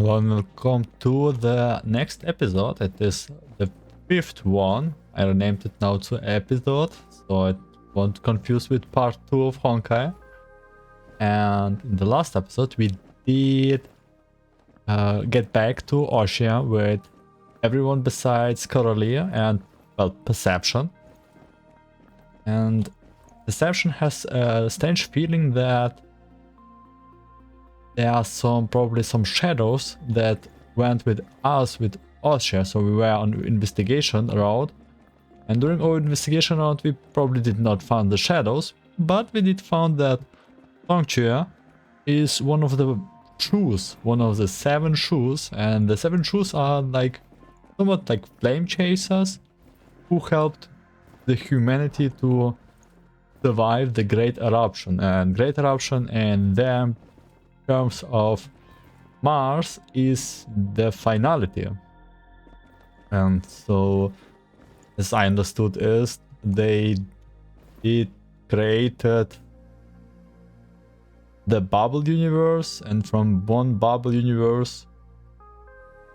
Welcome to the next episode. It is the 5th one. I renamed it now to episode, so it won't confuse with part 2 of Honkai. And in the last episode, we did get back to Oxia with everyone besides Coralie and, well, Perception. And Perception has a strange feeling that there are probably some shadows that went with us with Oxia, so we were on investigation route, and during our investigation route we probably did not find the shadows, but we did found that Langqiu is one of the Shues, one of the 7 Shues, and the 7 Shues are like somewhat like flame chasers who helped the humanity to survive the Great Eruption, and Great Eruption and them terms of Mars is the finality. And so, as I understood, is they created the bubble universe, and from one bubble universe,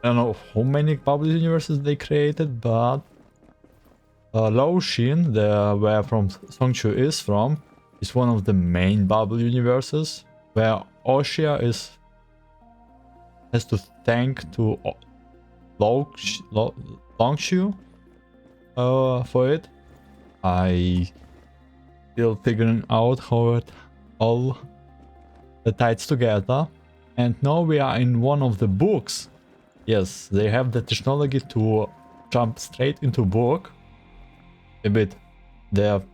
I don't know how many bubble universes they created, but Laoshin, where from Songqiu is from, is one of the main bubble universes, where Oxia has to thank to Langqiu for it. I still figuring out how it all ties together. And now we are in one of the books. Yes, they have the technology to jump straight into book. A bit, they have,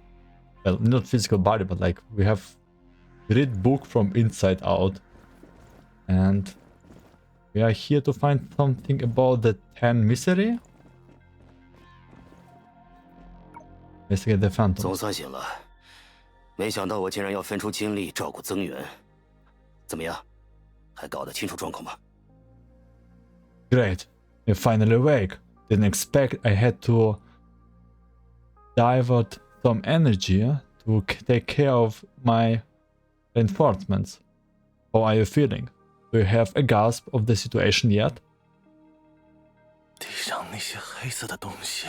well, not physical body, but like we have read book from inside out, and we are here to find something about the 10 misery. Investigate the phantom. 总算醒了，没想到我竟然要分出精力照顾增援。怎么样，还搞得清楚状况吗？ Great, you're finally awake. Didn't expect I had to divert some energy to take care of my reinforcements. How are you feeling? Do you have a grasp of the situation yet? 地上那些黑色的东西。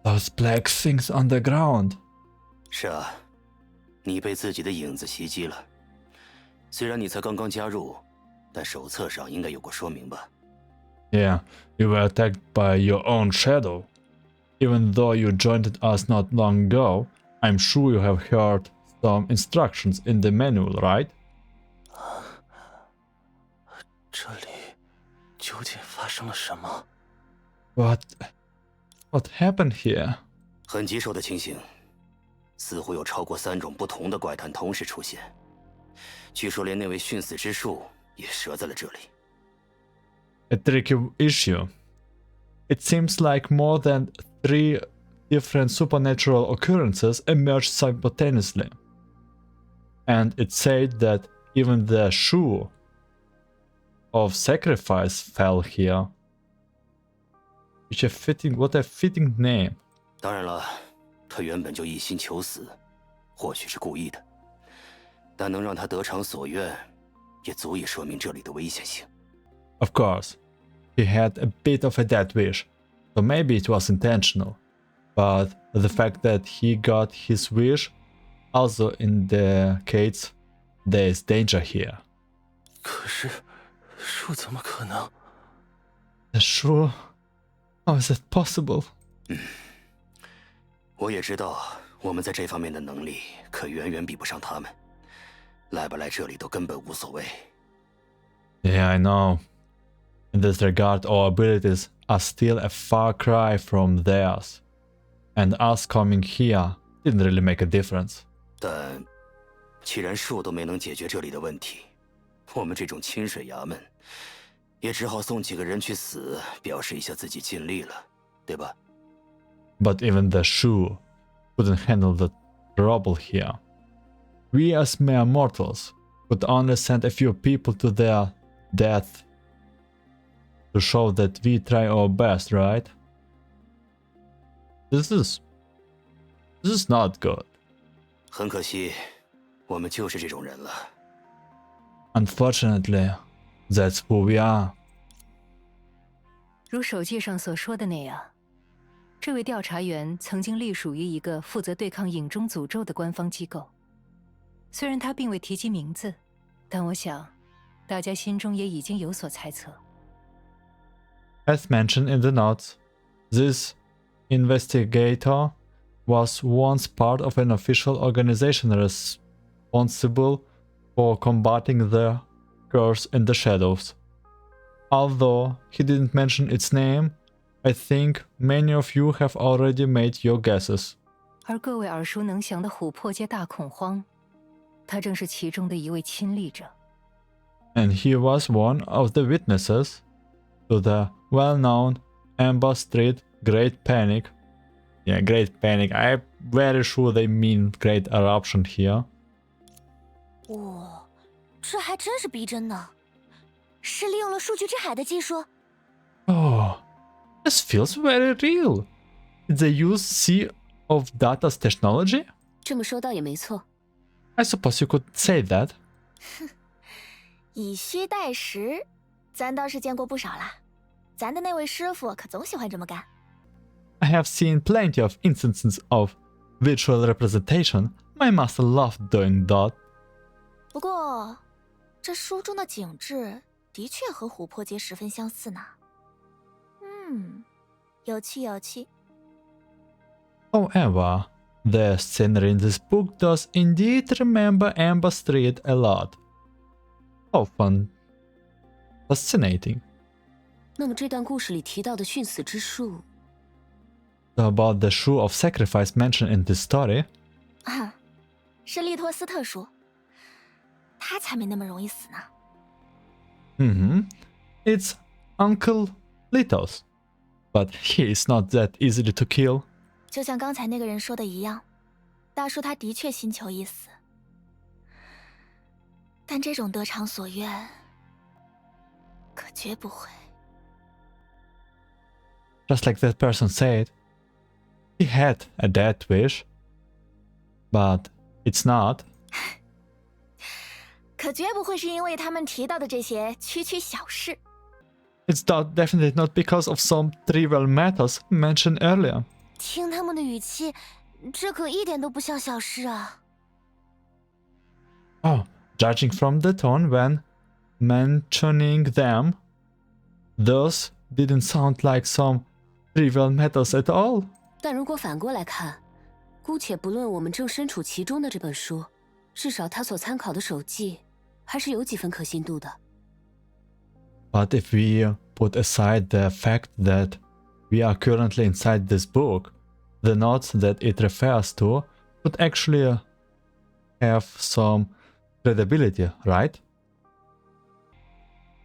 Those black things on the ground. 是啊，你被自己的影子袭击了。虽然你才刚刚加入，但手册上应该有过说明吧？ Yeah, you were attacked by your own shadow. Even though you joined us not long ago, I'm sure you have heard some instructions in the manual, right? 这里究竟发生了什么？ What happened here? 很棘手的情形，似乎有超过3种不同的怪谈同时出现。据说连那位殉死之树也折在了这里。 A tricky issue. It seems like more than 3 different supernatural occurrences emerged simultaneously. And it said that even the Shue of Sacrifice fell here. What a fitting name. 当然了，他原本就一心求死，或许是故意的，但能让他得偿所愿，也足以说明这里的危险性。 Of course, he had a bit of a death wish, so maybe it was intentional. But the fact that he got his wish also indicates there is danger here. 可是，树怎么可能？ The Shue? How is it possible? 我也知道，我们在这方面的能力可远远比不上他们，来不来这里都根本无所谓。 Yeah, I know. In this regard, our abilities are still a far cry from theirs. And us coming here didn't really make a difference. 但既然树都没能解决这里的问题，我们这种清水衙门也只好送几个人去死，表示一下自己尽力了，对吧？ But even the Shue couldn't handle the trouble here. We as mere mortals could only send a few people to their death to show that we try our best, right? This is not good. 很可惜，我们就是这种人了。 Unfortunately, That's who we are. 如手记上所说的那样，这位调查员曾经隶属于一个负责对抗影中诅咒的官方机构。虽然他并未提及名字，但我想，大家心中也已经有所猜测。As mentioned in the notes, this investigator was once part of an official organization responsible for combating the curse in the shadows. Although he didn't mention its name, I think many of you have already made your guesses. 而各位耳熟能详的琥珀街大恐慌，他正是其中的一位亲历者。And he was one of the witnesses to the well-known Amber Street Great Panic. Yeah, Great Panic. I'm very sure they mean Great Eruption here. 哇，这还真是逼真呢！是利用了数据之海的技术。Oh, this feels very real. Did they use Sea of Data's technology? 这么说倒也没错。I suppose you could say that. 以虚代实，咱倒是见过不少啦。咱的那位师傅可总喜欢这么干。I have seen plenty of instances of virtual representation. My master loved doing that. 不过，这书中的景致的确和琥珀街十分相似呢。有趣有趣。However, the scenery in this book does indeed remember Amber Street a lot. Often fascinating. 那么这段故事里提到的殉死之术 About the Shue of Sacrifice mentioned in this story. 啊，是利托斯特说，他才没那么容易死呢。It's Uncle Litos. But he is not that easily to kill. 就像刚才那个人说的一样，大叔他的确心求一死，但这种得偿所愿，可绝不会。Just like that person said, he had a death wish, but it's not. 可绝不会是因为他们提到的这些区区小事。It's definitely not because of some trivial matters mentioned earlier. 听他们的语气，这可一点都不像小事啊。Oh, judging from the tone when mentioning them, those didn't sound like some trivial matters at all. 但如果反过来看，姑且不论我们正身处其中的这本书，至少他所参考的手记，还是有几分可信度的。But if we put aside the fact that we are currently inside this book, the notes that it refers to would actually have some credibility, right?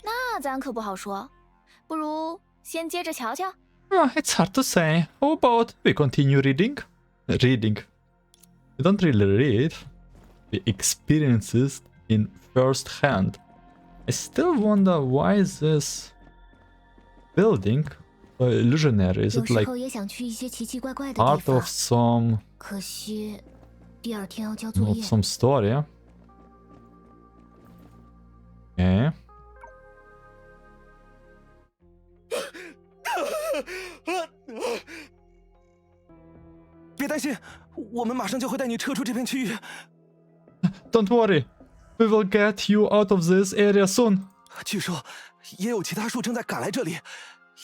那咱可不好说，不如先接着瞧瞧。It's hard to say. How about we continue reading? Reading. We don't really read. We experience it in first hand. I still wonder why this building illusionary. Is 有 it 时 like 候也想去一些奇奇怪怪的地 part 方 of，some 可惜第二天要交作业。 story? Okay. 别担心，我们马上就会带你撤出这片区域。Don't worry. We will get you out of this area soon. 据说也有其他树正在赶来这里，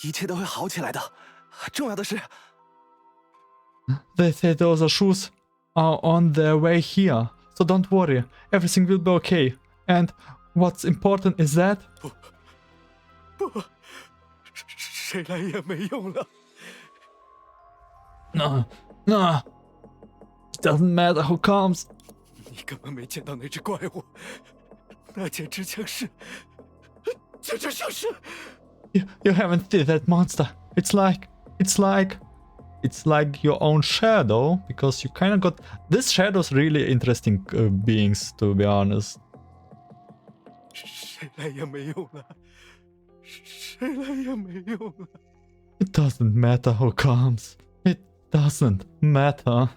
一切都会好起来的。重要的是， They say those shoes are on their way here, so don't worry. Everything will be okay. And what's important is that 谁来也没用了。 no, it doesn't matter who comes. 你根本没见到那只怪物，那简直像是，简直像是。You haven't seen that monster. It's like your own shadow, because you kind of got this shadow's really interesting beings, to be honest. 谁来也没用了，谁来也没用了。 It doesn't matter who comes. It doesn't matter.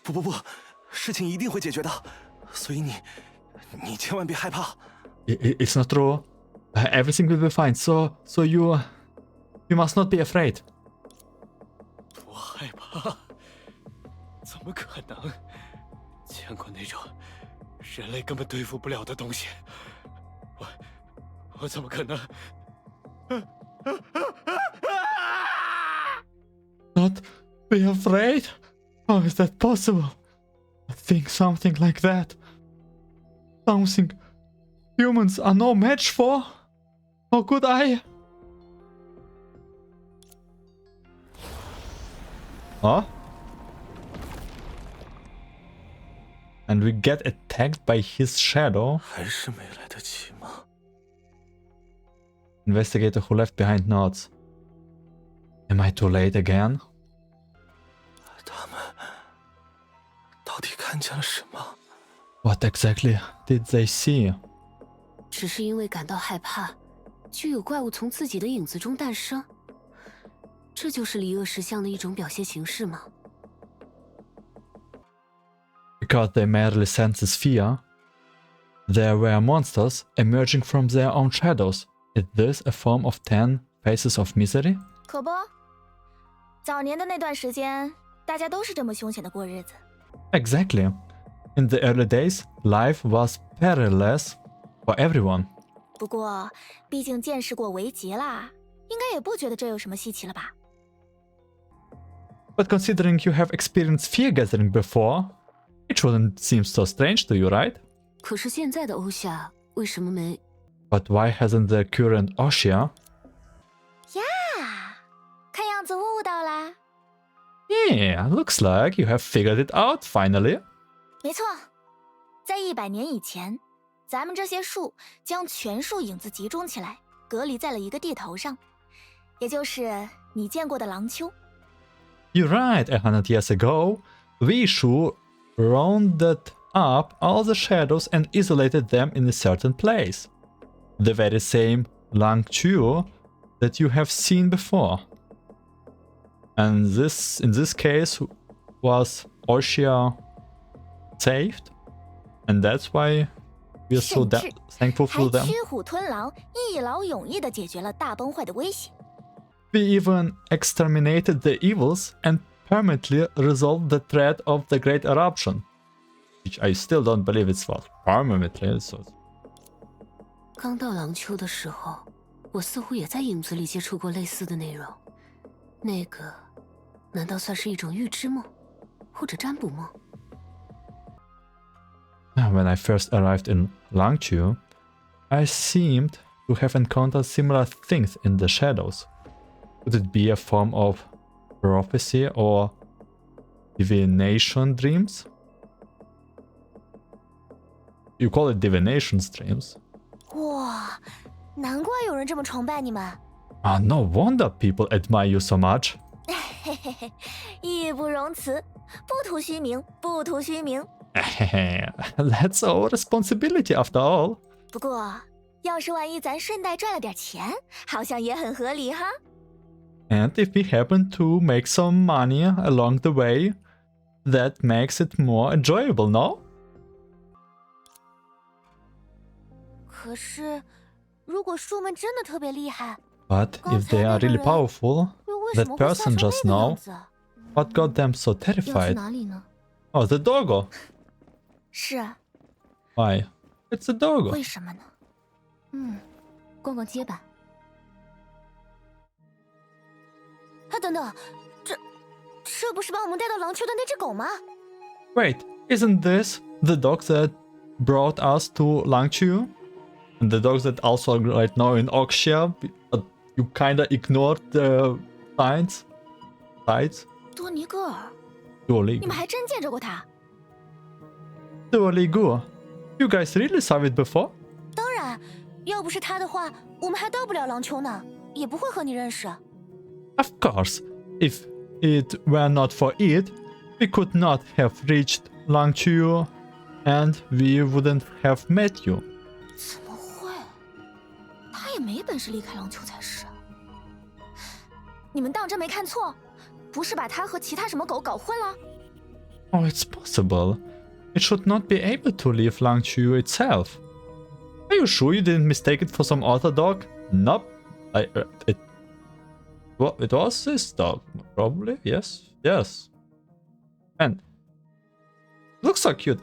不，事情一定会解决的。所以你千万别害怕。It's not true. Everything will be fine. So you must not be afraid. 不害怕？怎么可能？见过那种人类根本对付不了的东西，我怎么可能？Not be afraid? How is that possible? I think something like that. Something humans are no match for? How could I? Huh? And we get attacked by his shadow. 还是没来得及吗？ Investigator who left behind notes. Am I too late again? 他们到底看见了什么？ What exactly did they see? 只是因为感到害怕，就有怪物从自己的影子中诞生。这就是离恶石像的一种表现形式吗？ Because they merely sensed fear, there were monsters emerging from their own shadows. Is this a form of 10 faces of misery? 可不，早年的那段时间，大家都是这么凶险的过日子。Exactly. In the early days, life was perilous for everyone. 不过，毕竟见识过为劫啦，应该也不觉得这有什么稀奇了吧？ But considering you have experienced fear gathering before, it shouldn't seem so strange to you, right? 可是现在的欧夏为什么没？ But why hasn't the current Oxia? 呀，看样子悟到啦。Yeah, looks like you have figured it out finally. 没错，在100年以前，咱们这些树将全树影子集中起来，隔离在了一个地头上，也就是你见过的廊丘。 You're right, 100 years ago, we Shue rounded up all the shadows and isolated them in a certain place. The very same Langqiu that you have seen before. And this, in this case, was Oxia saved, and that's why we are so thankful 还 for them. 驱虎吞狼，一劳永逸地解决了大崩坏的威胁。 We even exterminated the evils and permanently resolved the threat of the Great Eruption. Which I still don't believe it was permanently. So. 刚到廊丘的时候，我似乎也在影子里接触过类似的内容。那个，难道算是一种预知梦，或者占卜梦？ When I first arrived in Langqiu, I seemed to have encountered similar things in the shadows. Could it be a form of prophecy or divination dreams? You call it divination dreams? 哇，难怪有人这么崇拜你们。No wonder people admire you so much. 嘿嘿嘿，义不容辞，不图虚名，不图虚名。That's our responsibility after all. 不过，要是万一咱顺带赚了点钱，好像也很合理哈。 And if we happen to make some money along the way, that makes it more enjoyable, no? 可是，如果树们真的特别厉害， But if they are really powerful, 又为什 that 么会吓 person 成 just 那个 now, 样子？ what got them so 要去 terrified? 哪里呢？ Oh, the doggo. 是啊， Why? It's a doggo. 为什么呢？逛逛街吧。啊，等等，这不是把我们带到廊丘的那只狗吗？ Wait, isn't this the dog that brought us to Langqiu? And the dogs that also are right now in Oxia, but you kinda ignored the signs? 多尼戈尔，你 Duolingo. 们还真见着过它？ Duolingo. You guys really saw it before? 当然，要不是它的话，我们还到不了廊丘呢，也不会和你认识。 Of course. If it were not for it, we could not have reached Langqiu, and we wouldn't have met you. 怎么会？他也没本事离开廊丘才是。你们当真没看错？不是把他和其他什么狗搞混了？ Oh, it's possible. it should not be able to leave Langqiu itself. Are you sure you didn't mistake it for some other dog? Nope. It was this dog, probably. Yes. Yes. Man, looks so cute.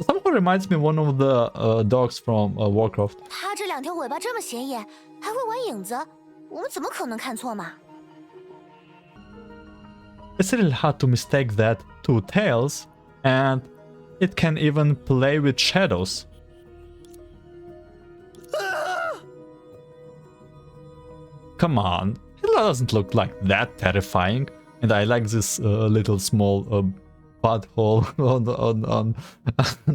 Somehow reminds me of one of the dogs from Warcraft. 它这两条尾巴这么显眼，还会玩影子，我们怎么可能看错嘛？ It's really hard to mistake that two tails, and it can even play with shadows. Come on, it doesn't look like that terrifying, and I like this little small butthole on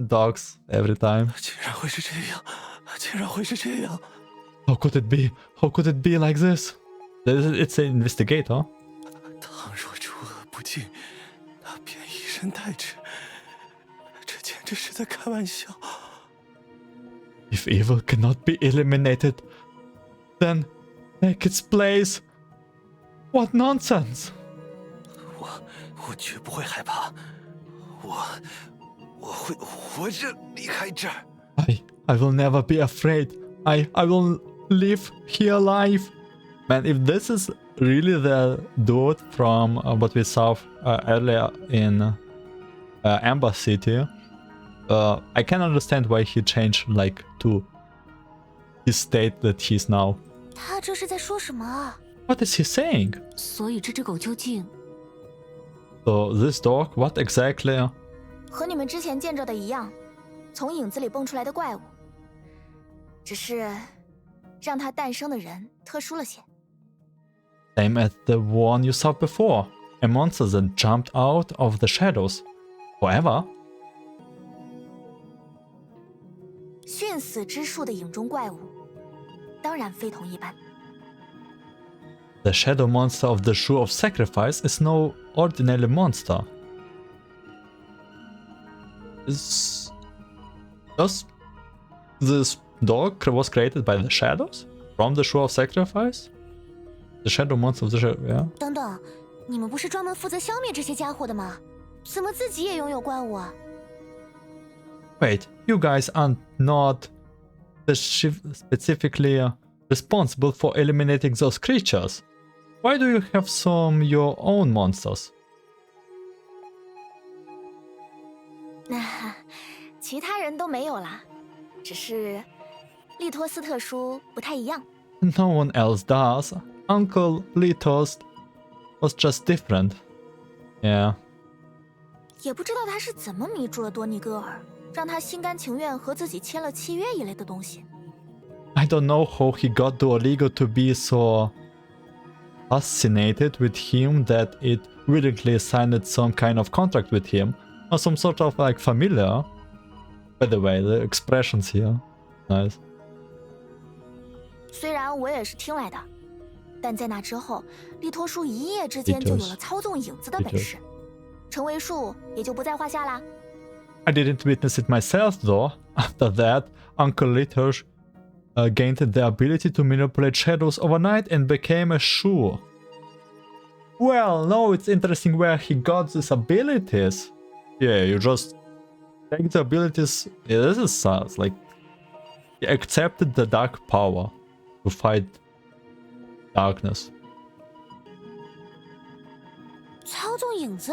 dogs every time. 竟然会是这样，竟然会是这样！ How could it be? How could it be like this? It's an investigator. 倘若诸恶不尽，那便以身代之。这简直是在开玩笑。 If evil cannot be eliminated, then take its place. What nonsense! 我绝不会害怕，我会活着离开这儿。 I will never be afraid. I will live here alive. Man, if this is really the dude from what we saw earlier in Amber City, I can understand why he changed like to his state that he's now. 他这是在说什么啊？ What is he saying? 所以这只狗究竟 So this dog, what exactly? 和你们之前见着的一样，从影子里蹦出来的怪物，只是让它诞生的人特殊了些。 Same as the one you saw before. A monster that jumped out of the shadows. Forever? 殉死之树的影中怪物，当然非同一般。 The shadow monster of the Shue of Sacrifice is no ordinary monster. Does this dog was created by the shadows? From the Shue of Sacrifice? The shadow monster of the shadow, yeah? 等等，你们不是专门负责消灭这些家伙的吗？怎么自己也拥有怪物啊？ Wait, you guys are not specifically responsible for eliminating those creatures. Why do you have some your own monsters? 其他人都没有啦，只是利托斯特殊不太一样。 No one else does. Uncle Litos was just different. Yeah. 也不知道他是怎么迷住了多尼戈尔，让他心甘情愿和自己签了契约一类的东西。 I don't know how he got Duolingo to be so fascinated with him that it willingly signed some kind of contract with him, or some sort of like familiar. By the way, the expressions here, nice. 虽然我也是听来的，但在那之后，利托叔一夜之间就有了操纵影子的本事，成为术也就不在话下啦。 I didn't witness it myself though. After that, Uncle Litos gained the ability to manipulate shadows overnight and became a Shue. Well, no, it's interesting where he got these abilities. Yeah, you just take the abilities. Yeah, this is like he accepted the dark power to fight darkness. 操纵影子？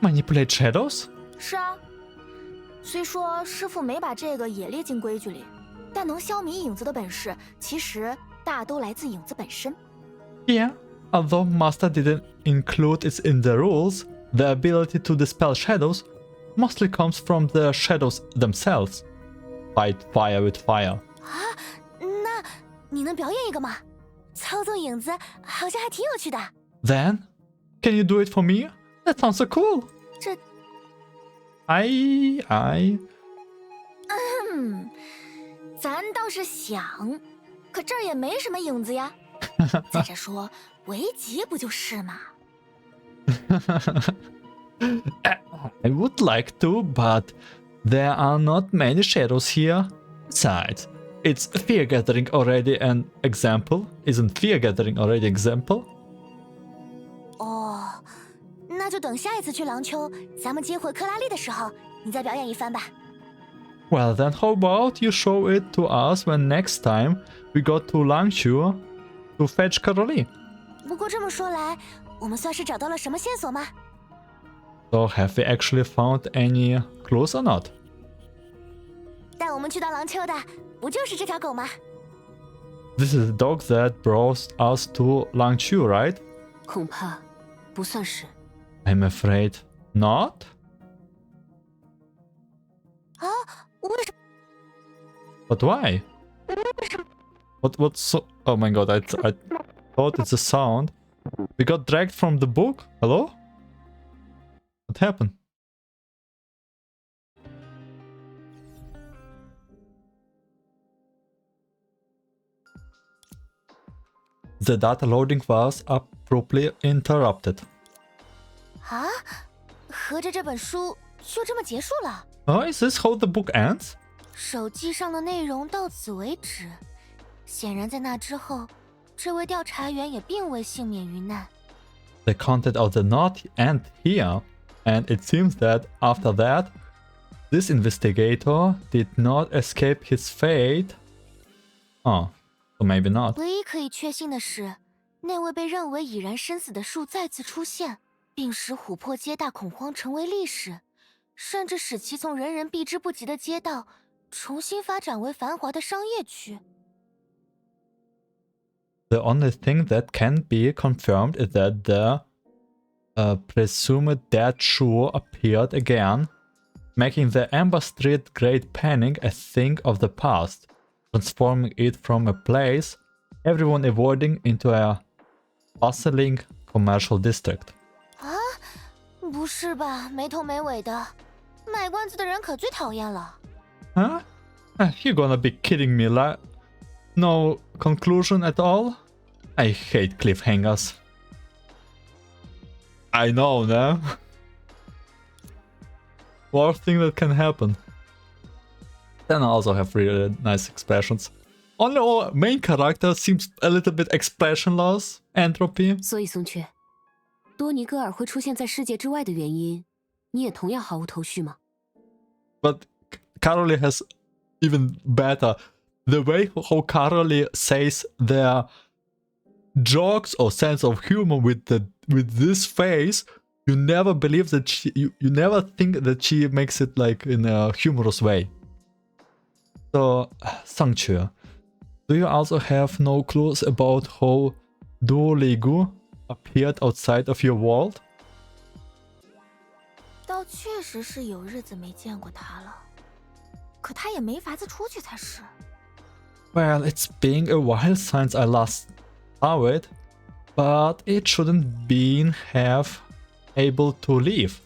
Manipulate shadows? 是啊，虽说师傅没把这个也列进规矩里，但能消弭影子的本事，其实大都来自影子本身。 Yeah, although Master didn't include it in the rules, the ability to dispel shadows mostly comes from the shadows themselves. Fight fire with fire. 啊，那你能表演一个吗？操纵影子好像还挺有趣的。 Then, can you do it for me? That sounds so cool. 这，咱倒是想，可这儿也没什么影子呀。再者说，维吉不就是吗？ I would like to, but there are not many shadows here. Besides, it's fear gathering already an example. Isn't fear gathering already example? 哦，那就等下一次去廊丘，咱们接回克拉丽的时候，你再表演一番吧。Well then, how about you show it to us when next time we go to Langqiu to fetch Caroline? 不过这么说来，我们算是找到了什么线索吗？ So have we actually found any clues or not? 带我们去到廊丘的，不就是这条狗吗？ This is the dog that brought us to Langqiu, right? 恐怕不算是。 I'm afraid not. 啊，为什么？ But why? What's so? Oh my god! I thought it's a sound. We got dragged from the book. Hello? What happened? The data loading was abruptly interrupted. 啊，合着这本书就这么结束了？ Oh, is this how the book ends? 手机上的内容到此为止。显然，在那之后，这位调查员也并未幸免于难。 The content of the note end here, and it seems that after that, this investigator did not escape his fate. Oh, so maybe not. 唯一可以确信的是，那位被认为已然身死的树再次出现，并使琥珀街大恐慌成为历史，甚至使其从人人避之不及的街道重新发展为繁华的商业区。 The only thing that can be confirmed is that the presumed dead Shue appeared again, making the Amber Street Great Panic a thing of the past, transforming it from a place everyone avoiding into a bustling commercial district. 啊，不是吧，没头没尾的，卖关子的人可最讨厌了。 Huh? You're gonna be kidding me, like no conclusion at all? I hate cliffhangers. I know, no? Worst thing that can happen. Then I also have really nice expressions. Only our main character seems a little bit expressionless. Entropy. 所以松雀，多尼戈尔会出现在世界之外的原因，你也同样毫无头绪吗？ But Carolee has even better. The way how Carolee says their jokes or sense of humor with this face, you never believe that you never think that she makes it like in a humorous way. So, Sangque, do you also have no clues about how Duoligu appeared outside of your world? 倒确实是有日子没见过他了，可他也没法子出去才是。 Well, it's been a while since I last saw it, but it shouldn't been have able to leave.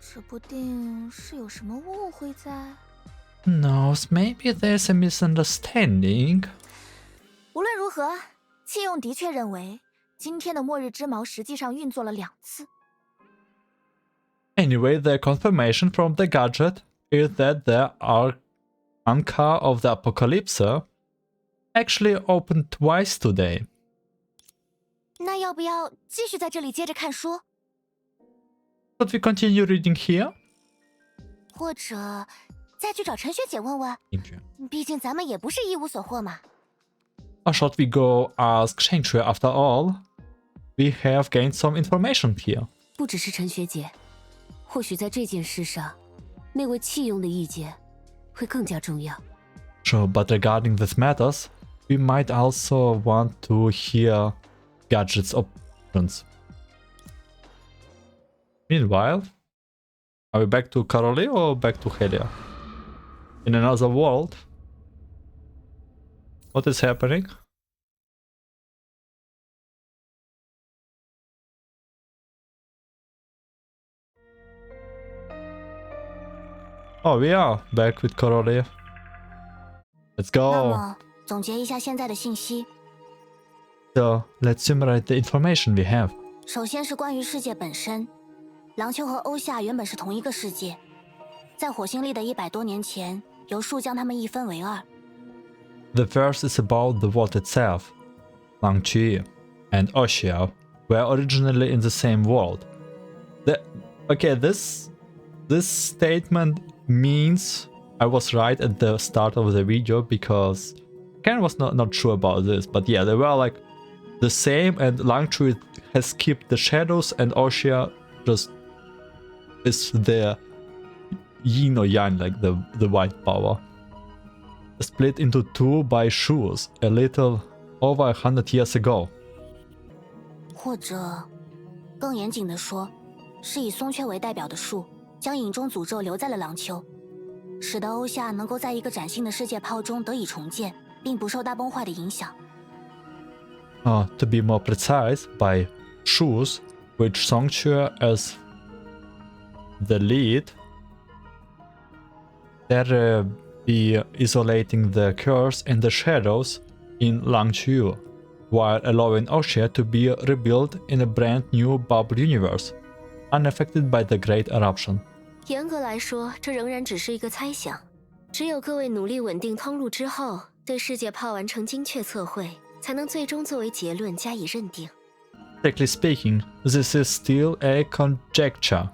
指不定是有什么误会在。 No, maybe there's a misunderstanding. 无论如何，弃用的确认为今天的末日之矛实际上运作了2次。 Anyway, the confirmation from the gadget is that the Honkai of the Apocalypse actually opened twice today. 那要不要继续在这里接着看书， Should we continue reading here? 或者再去找陈学姐问问？毕竟咱们也不是一无所获嘛。 Or should we go ask Shangxue after all? We have gained some information here. 不只是陈学姐，或许在这件事上，那位弃用的意见会更加重要。 Sure, but regarding these matters, we might also want to hear Gadget's options. Meanwhile, are we back to Carolee or back to Helia? In another world? What is happening? Oh, we are back with Carolee. Let's 那 go. 么总结一下现在的信息， So, let's summarize the information we have. 首先是关于世界本身，廊丘和欧夏原本是同一个世界，在火星历的100多年前，由树将它们一分为2。 The first is about the world itself. Langqiu and Oxia were originally in the same world. Okay, this this statement means I was right at the start of the video, because Ken was not sure about this, but yeah, they were like the same, and Langqiu has kept the shadows, and Oxia just is the yin or yang, like the white power. Split into two by Shues a little over 100 years ago. 或者，更严谨的说，是以松雀为代表的树，将影中诅咒留在了廊丘，使得欧夏能够在一个崭新的世界泡中得以重建，并不受大崩坏的影响。To be more precise, by Shues, which Songchue as the lead, there be isolating the curse and the shadows in Langqiu, while allowing Oxia to be rebuilt in a brand new bubble universe, unaffected by the Great Eruption. 严格来说，这仍然只是一个猜想。只有各位努力稳定通路之后，对世界炮完成精确测绘，才能最终作为结论加以认定。Strictly speaking, this is still a conjecture.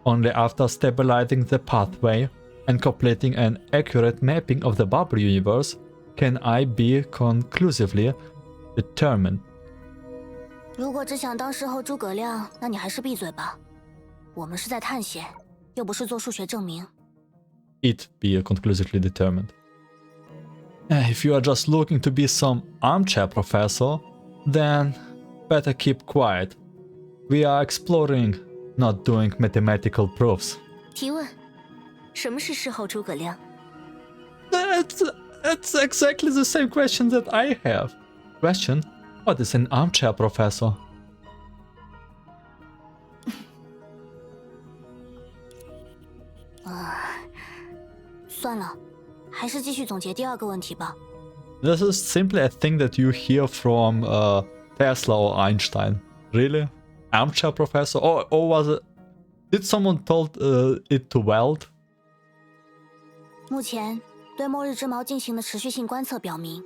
Only after stabilizing the pathway and completing an accurate mapping of the bubble universe can I be conclusively determined. 如果只想当事后诸葛亮，那你还是闭嘴吧。我们是在探险，又不是做数学证明。It be conclusively determined. If you are just looking to be some armchair professor, then better keep quiet. We are exploring, not doing mathematical proofs. 提问：什么是事后诸葛亮？ That's exactly the same question that I have. Question: What is an armchair professor? 算了，还是继续总结第二个问题吧。This is simply a thing that you hear from Tesla or Einstein. Really? Armchair professor? Or was it? Did someone told it to Weld? 目前对末日之矛进行的持续性观测表明，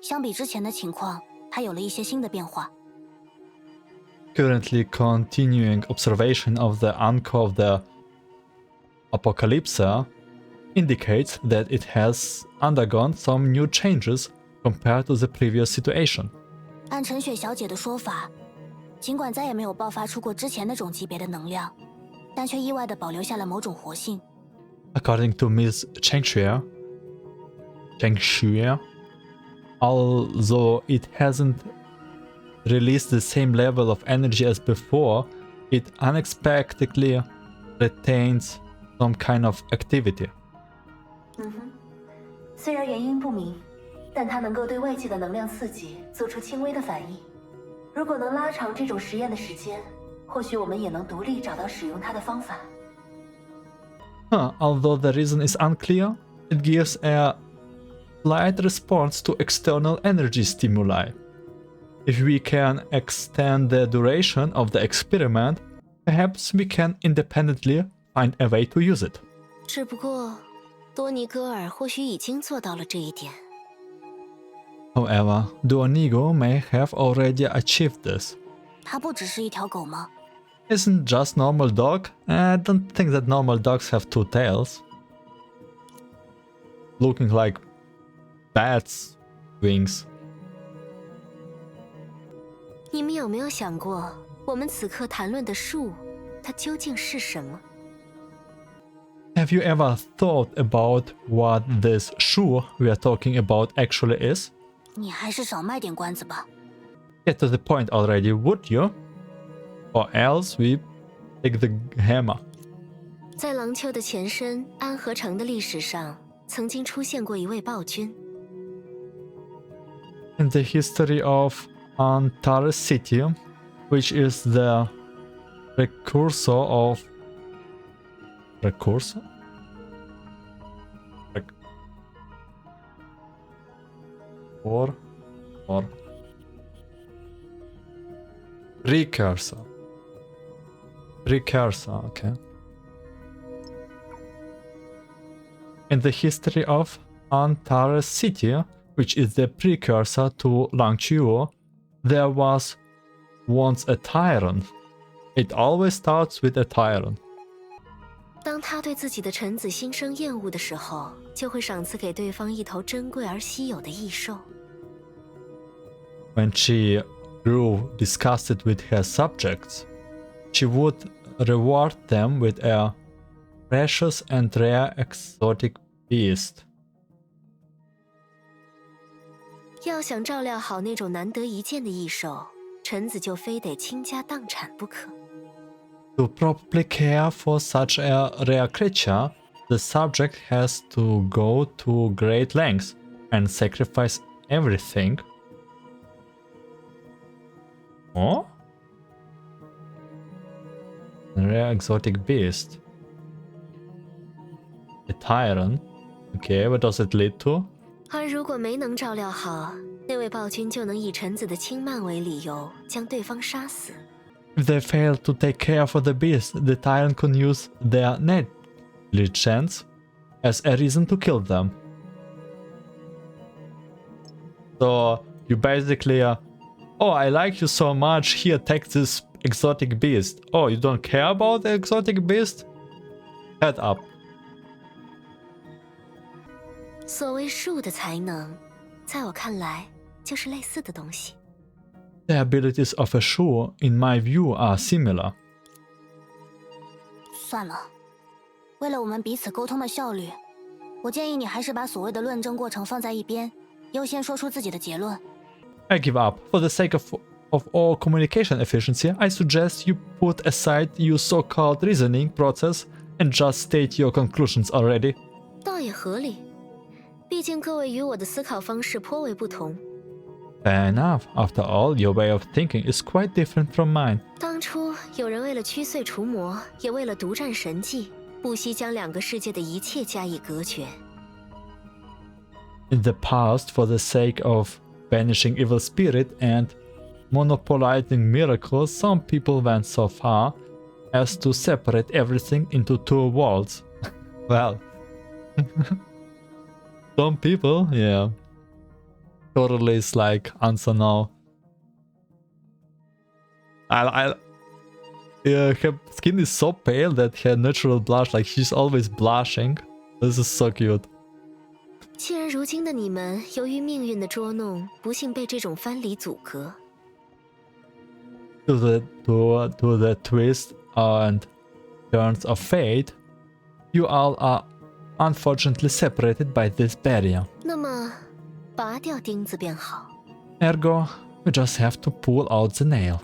相比之前的情况，它有了一些新的变化。Currently continuing observation of the anchor of the Apocalypse indicates that it has undergone some new changes compared to the previous situation. 按陈雪小姐的说法，尽管再也没有爆发出过之前那种级别的能量，但却意外地保留下了某种活性。According to Ms. Chengxue, although it hasn't released the same level of energy as before, it unexpectedly retains some kind of activity. 虽然原因不明，但它能够对外界的能量刺激做出轻微的反应。如果能拉长这种实验的时间，或许我们也能独立找到使用它的方法。Although the reason is unclear, it gives a slight response to external energy stimuli. If we can extend the duration of the experiment, perhaps we can independently find a way to use it. 只不过，多尼戈尔或许已经做到了这一点。However, Duonigo may have already achieved this. 它不只是一条狗吗？ Isn't just normal dog? I don't think that normal dogs have two tails. Looking like bats' wings. 你们有没有想过，我们此刻谈论的树，它究竟是什么？ Have you ever thought about what this Shue we are talking about actually is? 你还是少卖点关子吧。 Get to the point already, would you? Or else we take the hammer. 在廊丘的前身安和城的历史上，曾经出现过一位暴君。In the history of Antares City, which is the precursor of... Precursor? Or Precursor. Precursor, okay. In the history of Antares City, which is the precursor to Langqiu, there was once a tyrant. It always starts with a tyrant. 当他对自己的臣子心生厌恶的时候，就会赏赐给对方一头珍贵而稀有的异兽。When she grew disgusted with her subjects, she would reward them with a precious and rare exotic beast. 要想照料好那种难得一见的异兽，臣子就非得倾家荡产不可。To properly care for such a rare creature, the subject has to go to great lengths and sacrifice everything. Oh? A rare exotic beast. A tyrant. Okay, what does it lead to? 而如果没能照料好，那位暴君就能以臣子的轻慢为理由，将对方杀死。If they fail to take care for the beast, the tyrant can use their negligence as a reason to kill them. So you basically, oh, I like you so much, here, take this exotic beast. Oh, you don't care about the exotic beast? Head up. 所谓术的才能，在我看来就是类似的东西。The abilities of a Shue, in my view, are similar. 算了，为了我们彼此沟通的效率，我建议你还是把所谓的论证过程放在一边，优先说出自己的结论。I give up. For the sake of all communication efficiency, I suggest you put aside your so-called reasoning process and just state your conclusions already. 倒也合理，毕竟各位与我的思考方式颇为不同。Fair enough. After all, your way of thinking is quite different from mine. 当初有人为了驱祟除魔，也为了独占神迹，不惜将两个世界的一切加以隔绝。In the past, for the sake of banishing evil spirit and monopolizing miracles, some people went so far as to separate everything into two worlds. Well, some people, yeah. Totally is like answer now. Yeah, her skin is so pale that her natural blush, like she's always blushing. This is so cute. 既然如今的你们由于命运的捉弄，不幸被这种藩篱阻隔。To the twist and turns of fate, you all are unfortunately separated by this barrier. 那么，拔掉钉子便好。Ergo, we just have to pull out the nail.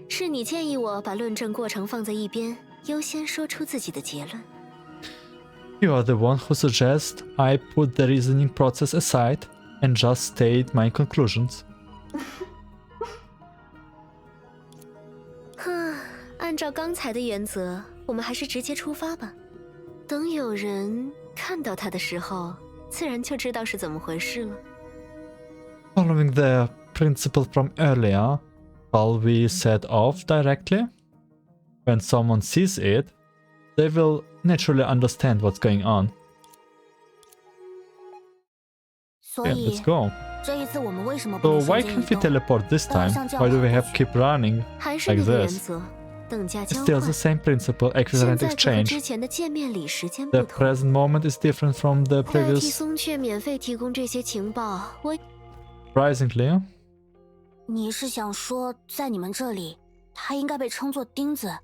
是你建议我把论证过程放在一边，优先说出自己的结论。You are the one who suggests I put the reasoning process aside and just state my conclusions. 按照刚才的原则，我们还是直接出发吧。等有人看到他的时候，自然就知道是怎么回事了。Following the principle from earlier, shall we set off directly? When someone sees it, they will naturally understand what's going on. 所 Yeah, 以 let's go. 这一次我们为什么不 So 能 why 瞬间 can't 移 we 动？ teleport this time? Why do we have to keep running 还是 like 那个原 this? 则，等价交 It's still 换 the。same principle, 现 equivalent 在可和 exchange. 之前的见面礼时间不 The 同。 present moment is different from the 代替 previous. 松雀免费提供这些情报，我 Surprisingly, 你是想说，在你们这里，它应该被称作钉子？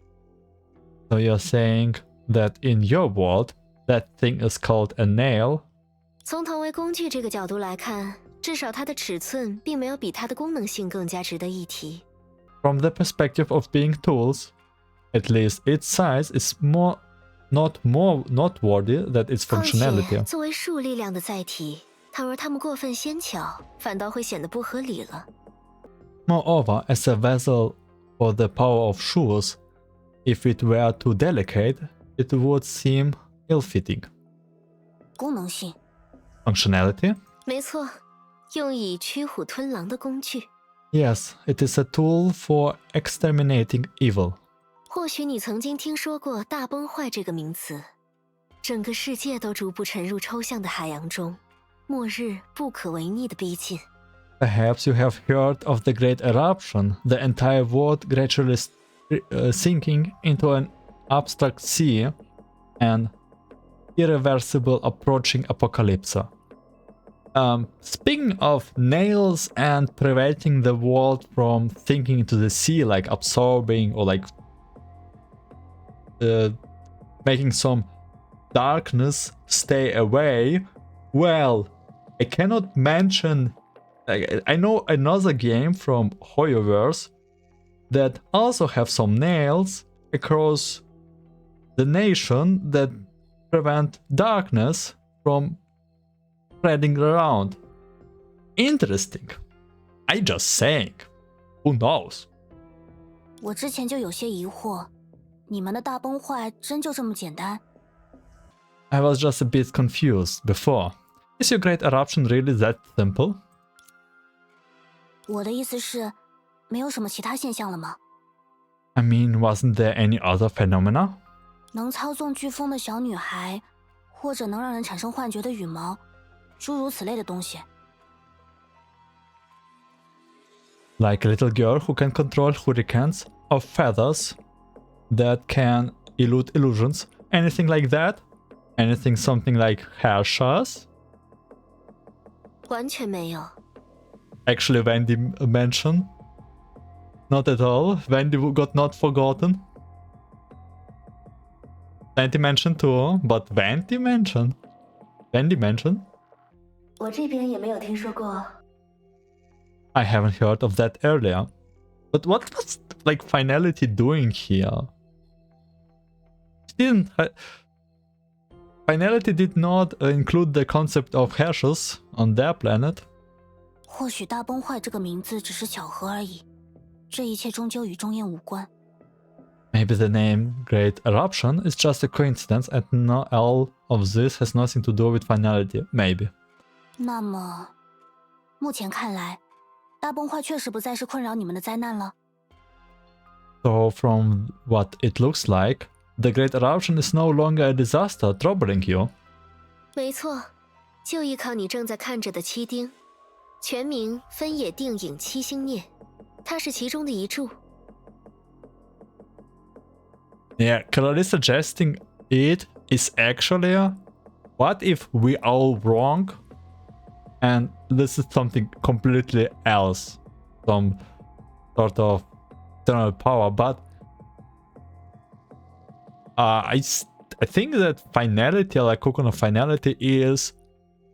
so you're saying that in your world, that thing is called a nail? 从同为工具这个角度来看，至少它的尺寸并没有比它的功能性更加值得一提。 From the perspective of being tools, at least its size is not more noteworthy than its 况且 functionality. 作为术力量的载体，倘若它们过分纤巧，反倒会显得不合理了。 Moreover, as a vessel for the power of Shues, if it were too delicate, it would seem ill-fitting. 功能性。 Functionality? 没错，用以驱虎吞狼的工具。 Yes, it is a tool for exterminating evil. 或许你曾经听说过"大崩坏"这个名词，整个世界都逐步沉入抽象的海洋中，末日不可违逆的逼近。 Perhaps you have heard of the Great Eruption, the entire world gradually sinking into an abstract sea, and irreversible approaching apocalypse. Speaking of nails and preventing the world from sinking into the sea, like absorbing or like making some darkness stay away, well, I cannot mention. I know another game from Hoyoverse that also have some nails across the nation that prevent darkness from spreading around. Interesting. I just saying. Who knows? 我之前就有些疑惑，你们的大崩坏真就这么简单？ I was just a bit confused before. Is your great eruption really that simple? 我的意思是，没有什么其他现象了吗？ I mean, wasn't there any other phenomena? 能操纵飓风的小女孩，或者能让人产生幻觉的羽毛，诸如此类的东西。 Like a little girl who can control hurricanes, or feathers that can elude illusions, anything like that? Anything something like hair shas? 完全没有。 Actually, Wendy mentioned. Not at all. Wendy got not forgotten. Wendy mentioned too, but Wendy mentioned. 我这边也没有听说过。 I haven't heard of that earlier. But what was like Finality doing here? Finality did not include the concept of hashes on their planet. 或许大崩坏这个名字只是巧合而已，这一切终究与中焰无关。 Maybe the name Great Eruption is just a coincidence and not all of this has nothing to do with Finality. Maybe. 那么，目前看来，大崩坏确实不再是困扰你们的灾难了。 So from what it looks like, the Great Eruption is no longer a disaster troubling you. 没错，就依靠你正在看着的七丁，全名分野定影七星念，它是其中的一柱。 Yeah, clearly suggesting it is actually what if we all wrong and this is something completely else, some sort of eternal power, but I think that Finality, like Coconut Finality, is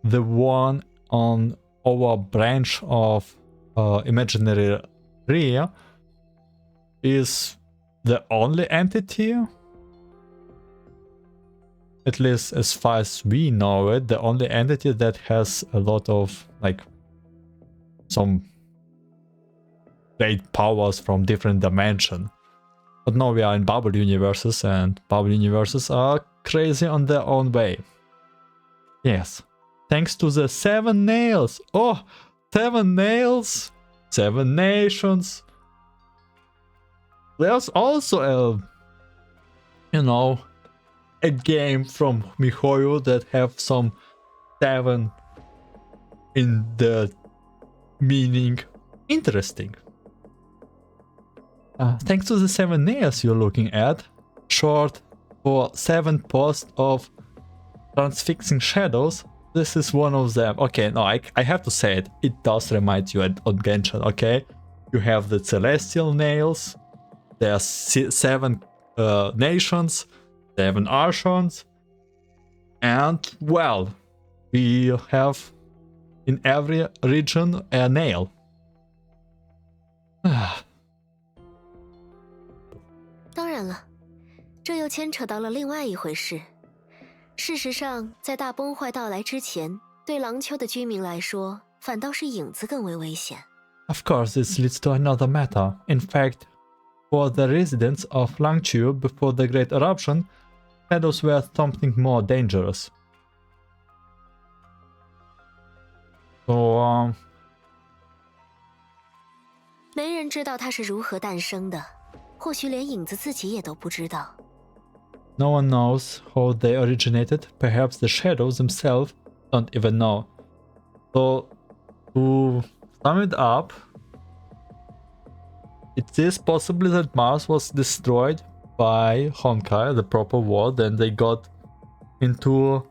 the one on our branch of Imaginary Tree is the only entity, at least as far as we know it, the only entity that has a lot of like some great powers from different dimensions. But now we are in bubble universes, and bubble universes are crazy on their own way. Yes, thanks to the 7 nails. Oh, 7 nails, 7 nations. There's also a, you know, a game from MiHoYo that have some 7 in the meaning. Interesting. Thanks to the 7 nails you're looking at, short for 7 posts of transfixing shadows, this is one of them. Okay, no, I have to say it. It does remind you of Genshin, okay? You have the celestial nails. There are 7 nations, 7 archons, and well, we have in every region a nail. 当然了，这又牵扯到了另外一回事。事实上，在大崩坏到来之前，对廊丘的居民来说，反倒是影子更为危险。Of course, this leads to another matter. In fact, for the residents of Langqiu before the Great Eruption, shadows were something more dangerous. So, 没人知道它是如何诞生的，或许连影子自己也都不知道。no one knows how they originated. Perhaps the shadows themselves don't even know. So, to sum it up, it is possible that Mars was destroyed by Honkai, the proper word, then they got into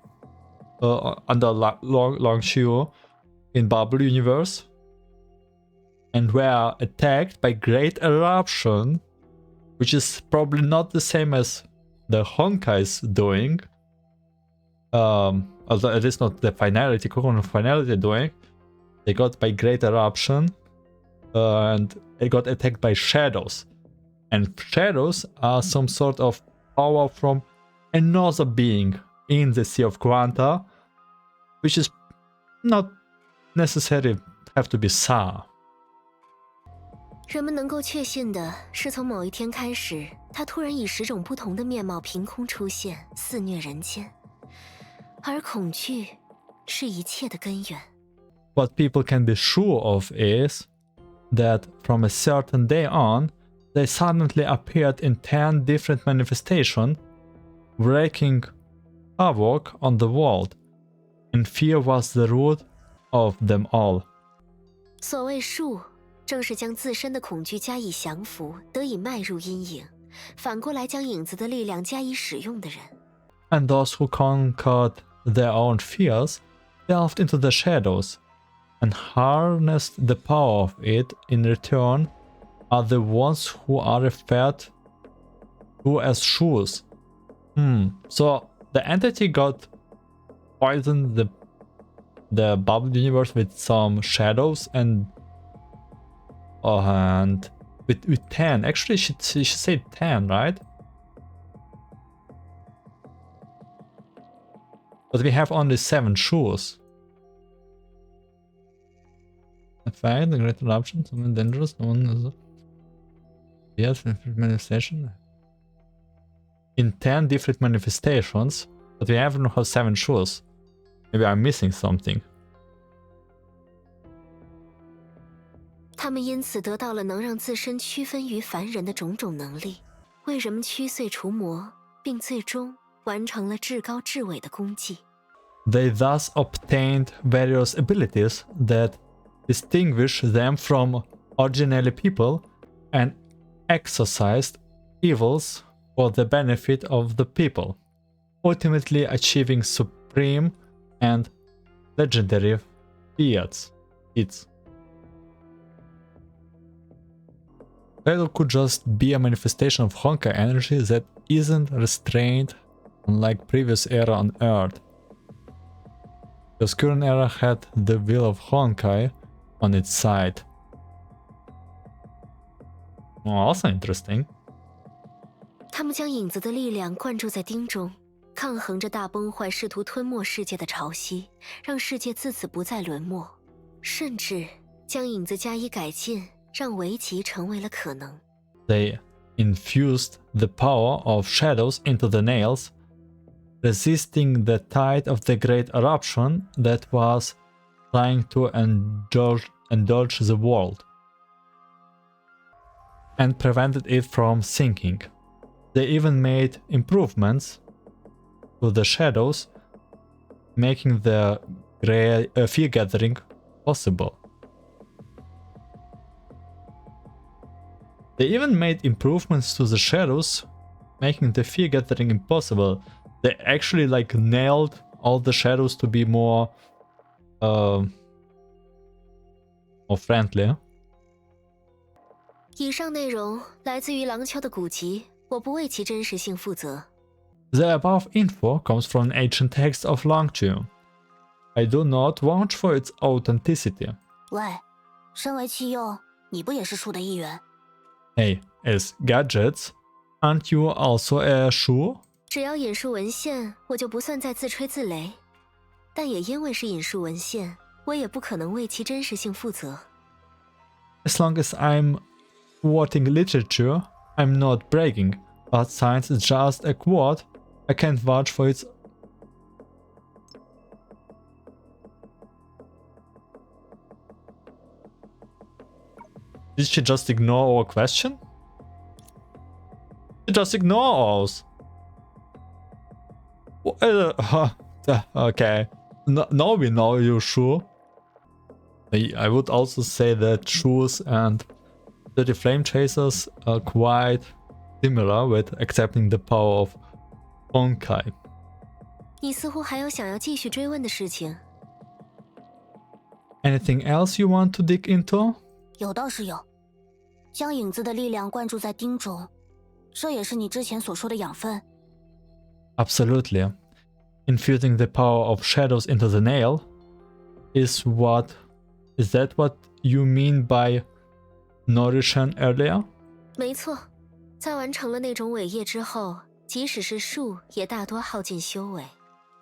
under Langqiu in Bubble Universe and were attacked by Great Eruption, which is probably not the same as the Honkai's doing. Although it is not the finality, current finality doing. They got by Great Eruption and they got attacked by shadows. And shadows are some sort of power from another being in the Sea of Quanta, which is not necessarily have to be Sa. 人们能够确信的是，从某一天开始，他突然以10种不同的面貌凭空出现，肆虐人间。而恐惧是一切的根源。What people can be sure of is that from a certain day on, they suddenly appeared in 10 different manifestations, wreaking havoc on the world, and fear was the root of them all. 所谓术，正是将自身的恐惧加以降服，得以迈入阴影，反过来将影子的力量加以使用的人。And those who conquered their own fears delved into the shadows and harnessed the power of it in return are the ones who are referred to as Shues. So the entity got poisoned the bubble universe with some shadows and with 10. Actually, she said 10, right? But we have only 7 Shues. A fact, the great eruption, something dangerous, no one is. Yes, manifestation. In 10 different manifestations, but we have 7 Shues. Maybe I'm missing something. 他们因此得到了能让自身区分于凡人的种种能力，为人们驱碎除魔，并最终完成了至高至伟的功绩。They thus obtained various abilities that distinguish them from ordinary people and exorcised evils for the benefit of the people, ultimately achieving supreme and legendary feats. Battle could just be a manifestation of Honkai energy that isn't restrained unlike previous era on Earth. Because current era had the will of Honkai on its side. Also interesting. 他们将影子的力量灌注在丁中，抗衡着大崩坏试图吞没世界的潮汐，让世界自此不再沦没，甚至将影子加以改进，让围棋成为了可能。They infused the power of shadows into the nails, resisting the tide of the great eruption that was trying to indulge the world, and prevented it from sinking. They even made improvements to the shadows, making the fear gathering possible. They even made improvements to the shadows, making the fear gathering impossible. They actually like nailed all the shadows to be more friendly. 以上内容来自于廊桥的古籍，我不为其真实性负责。The above info comes from an ancient text of Langqiu. I do not vouch for its authenticity. 喂，身为弃幼，你不也是树的一员？ Hey, as gadgets, aren't you also a Shue? 只要引述文献，我就不算在自吹自擂。但也因为是引述文献，我也不可能为其真实性负责。As long as I'm quoting literature, I'm not bragging, but science is just a quote. I can't vouch for its... Did she just ignore our question? She just ignore us. Okay. Now we know you're sure. I would also say that Shues and 30 Flame Chasers are quite similar with accepting the power of Honkai. 你似乎还有想要继续追问的事情。Anything else you want to dig into? 有倒是有，将影子的力量灌注在钉中，这也是你之前所说的养分。Absolutely. Infusing the power of shadows into the nail is that what you mean by nourishing earlier? 没错，在完成了那种伟业之后，即使是树也大多耗尽修为。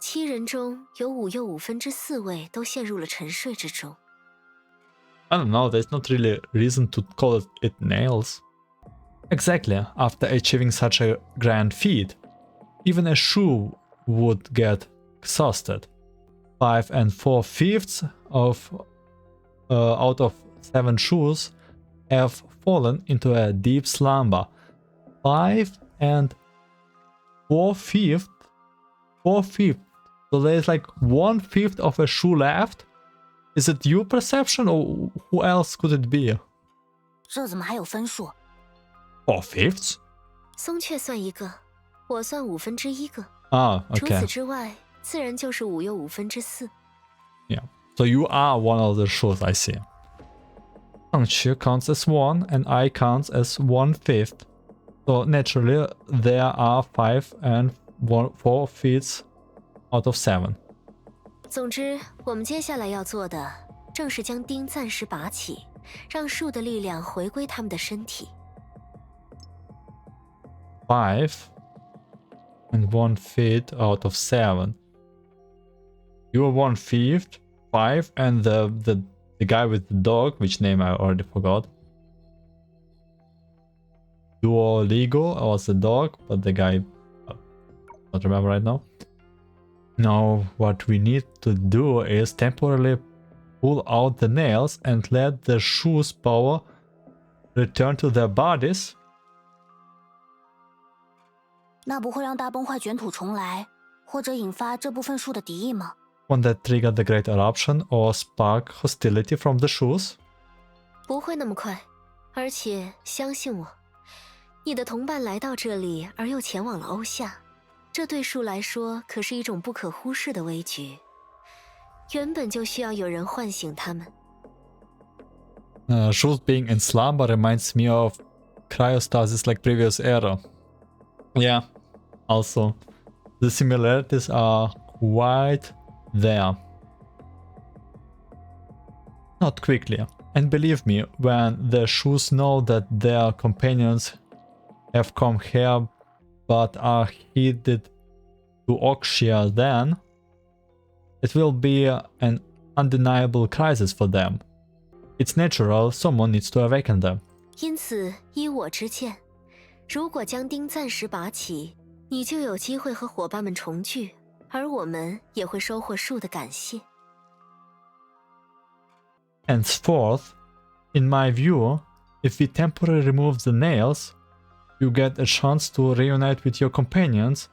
7人中有5又4/5位都陷入了沉睡之中。I don't know, there's not really reason to call it nails. Exactly, after achieving such a grand feat, even a Shue would get exhausted. 5 4/5 out of 7 Shues have fallen into a deep slumber. 5 4/5? 4/5. So there's like 1/5 of a Shue left? Is it your perception or who else could it be? 这怎么还有分数？ 4/5? 松雀算一个，我算1/5个。Ah, 除此 okay. 之外，自然就是5又4/5。Yeah. So you are one of the Shues, I see. Langqiu counts as 1 and I counts as 1/5. So naturally there are 5 4/5 out of 7. 总之，我们接下来要做的，正是将钉暂时拔起，让树的力量回归他们的身体。5 1/5 out of 7. You're 1/5, 5, and the guy with the dog, which name I already forgot. Duoligo was the dog, but the guy, don't remember right now. Now what we need to do is temporarily pull out the nails and let the Shue's power return to their bodies. 那不会让大崩坏卷土重来，或者引发这部分树的敌意吗？ Won't that trigger the Great Eruption or spark hostility from the Shues? 不会那么快，而且相信我，你的同伴来到这里而又前往了欧夏，这对树来说可是一种不可忽视的危局。原本就需要有人唤醒他们。Shues being in slumber reminds me of cryostasis like previous era. Yeah, also, the similarities are quite there. Not quickly, and believe me, when the Shues know that their companions have come here but are headed to Oxia, then it will be an undeniable crisis for them. It's natural, someone needs to awaken them. 因此，依我之见，如果将钉暂时拔起，你就有机会和伙伴们重聚，而我们也会收获树的感谢。Henceforth, in my view, if we temporarily remove the nails, you get a chance to reunite with your companions,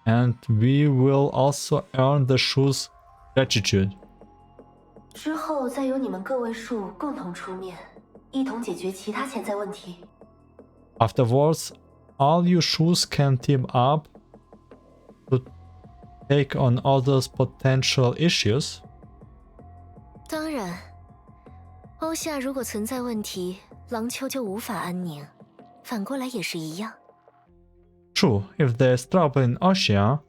and we will also earn the Shue's gratitude. 之后再由你们各位树共同出面，一同解决其他潜在问题。 Afterwards, all you Shues can team up to take on others' potential issues. 当然，欧夏如果存在问题，廊丘就无法安宁，反过来也是一样。 True, if there's trouble in Oxia,